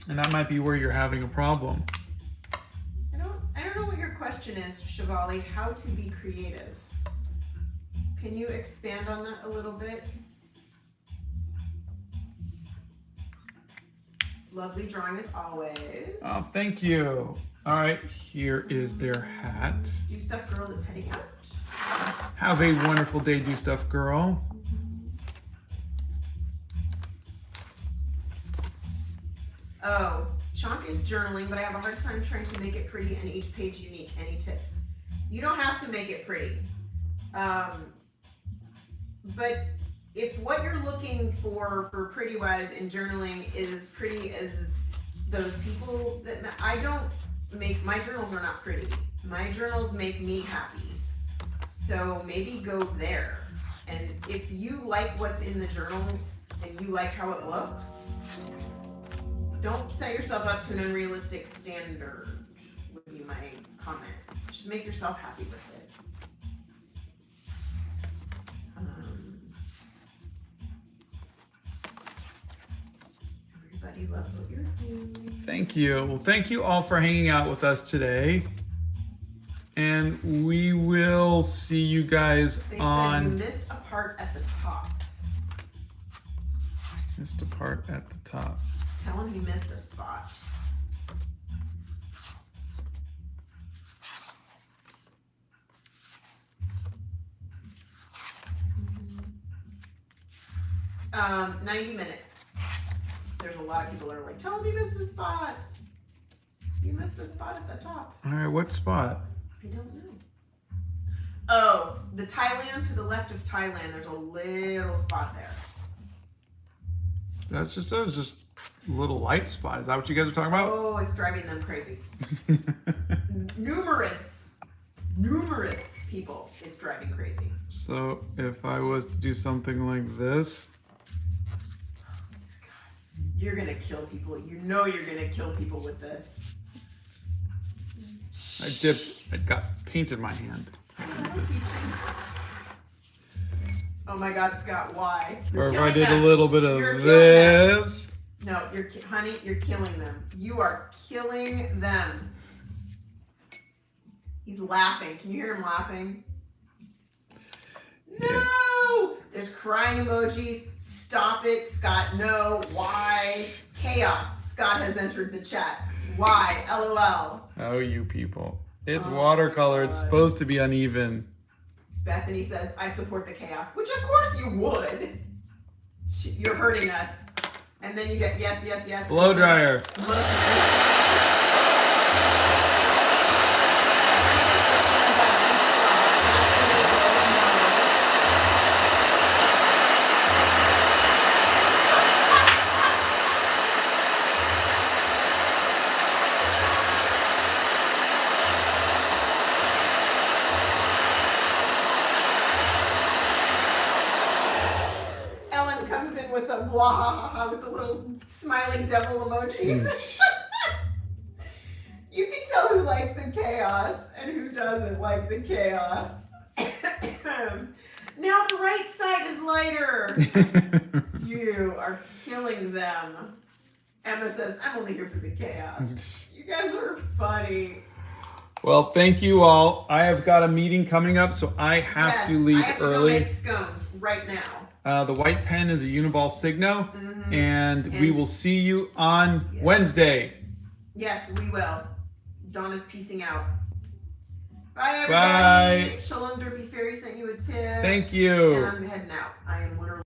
And that might be where you're having a problem. I don't know what your question is, Shivali. How to be creative. Can you expand on that a little bit? Lovely drawing as always. Oh, thank you. All right, here is their hat. Do Stuff Girl is heading out. Have a wonderful day, Do Stuff Girl. Oh, Chonk is journaling, but I have a hard time trying to make it pretty and each page unique. Any tips? You don't have to make it pretty. But if what you're looking for pretty wise in journaling is as pretty as those people that I don't make, my journals are not pretty. My journals make me happy. So maybe go there. And if you like what's in the journal and you like how it looks, don't set yourself up to an unrealistic standard, would be my comment. Just make yourself happy with it. Everybody loves what you're doing. Thank you. Well, thank you all for hanging out with us today. And we will see you guys They on... said you missed a part at the top. Missed a part at the top. Tell him you missed a spot. Mm-hmm. 90 minutes. There's a lot of people that are like, tell him you missed a spot. You missed a spot at the top. All right, what spot? I don't know. Oh, the Thailand, to the left of Thailand, there's a little spot there. That was just a little light spot. Is that what you guys are talking about? Oh, it's driving them crazy. Numerous people, it's driving crazy. So if I was to do something like this, Oh, Scott, you're gonna kill people. You know you're gonna kill people with this. I got paint in my hand. Oh my God, Scott, why? Or if You're I killing did a them. little bit of You're killing them. this. No, honey, you're killing them. You are killing them. He's laughing. Can you hear him laughing? No! There's crying emojis. Stop it, Scott. No. Why? Chaos. Scott has entered the chat. Why? LOL. Oh, you people. It's Oh watercolor. my It's God. supposed to be uneven. Bethany says, I support the chaos, which of course you would. You're hurting us. And then you get yes, yes, yes. Blow dryer. Ellen comes in with a wahahaha with the little smiling devil emojis. You can tell who likes the chaos and who doesn't like the chaos. Now the right side is lighter. You are killing them. Emma says, I'm only here for the chaos. You guys are funny. Well, thank you all. I have got a meeting coming up, so I have to leave I have to go early. make scones right now. The white pen is a Uniball Signo, Mhm. and we And- will see you on Yes. Wednesday. Yes, we will. Donna's piecing out. Bye, everybody. Bye. Shalom Derpy Fairy sent you a tip. Thank you. And I'm heading out. I am literally.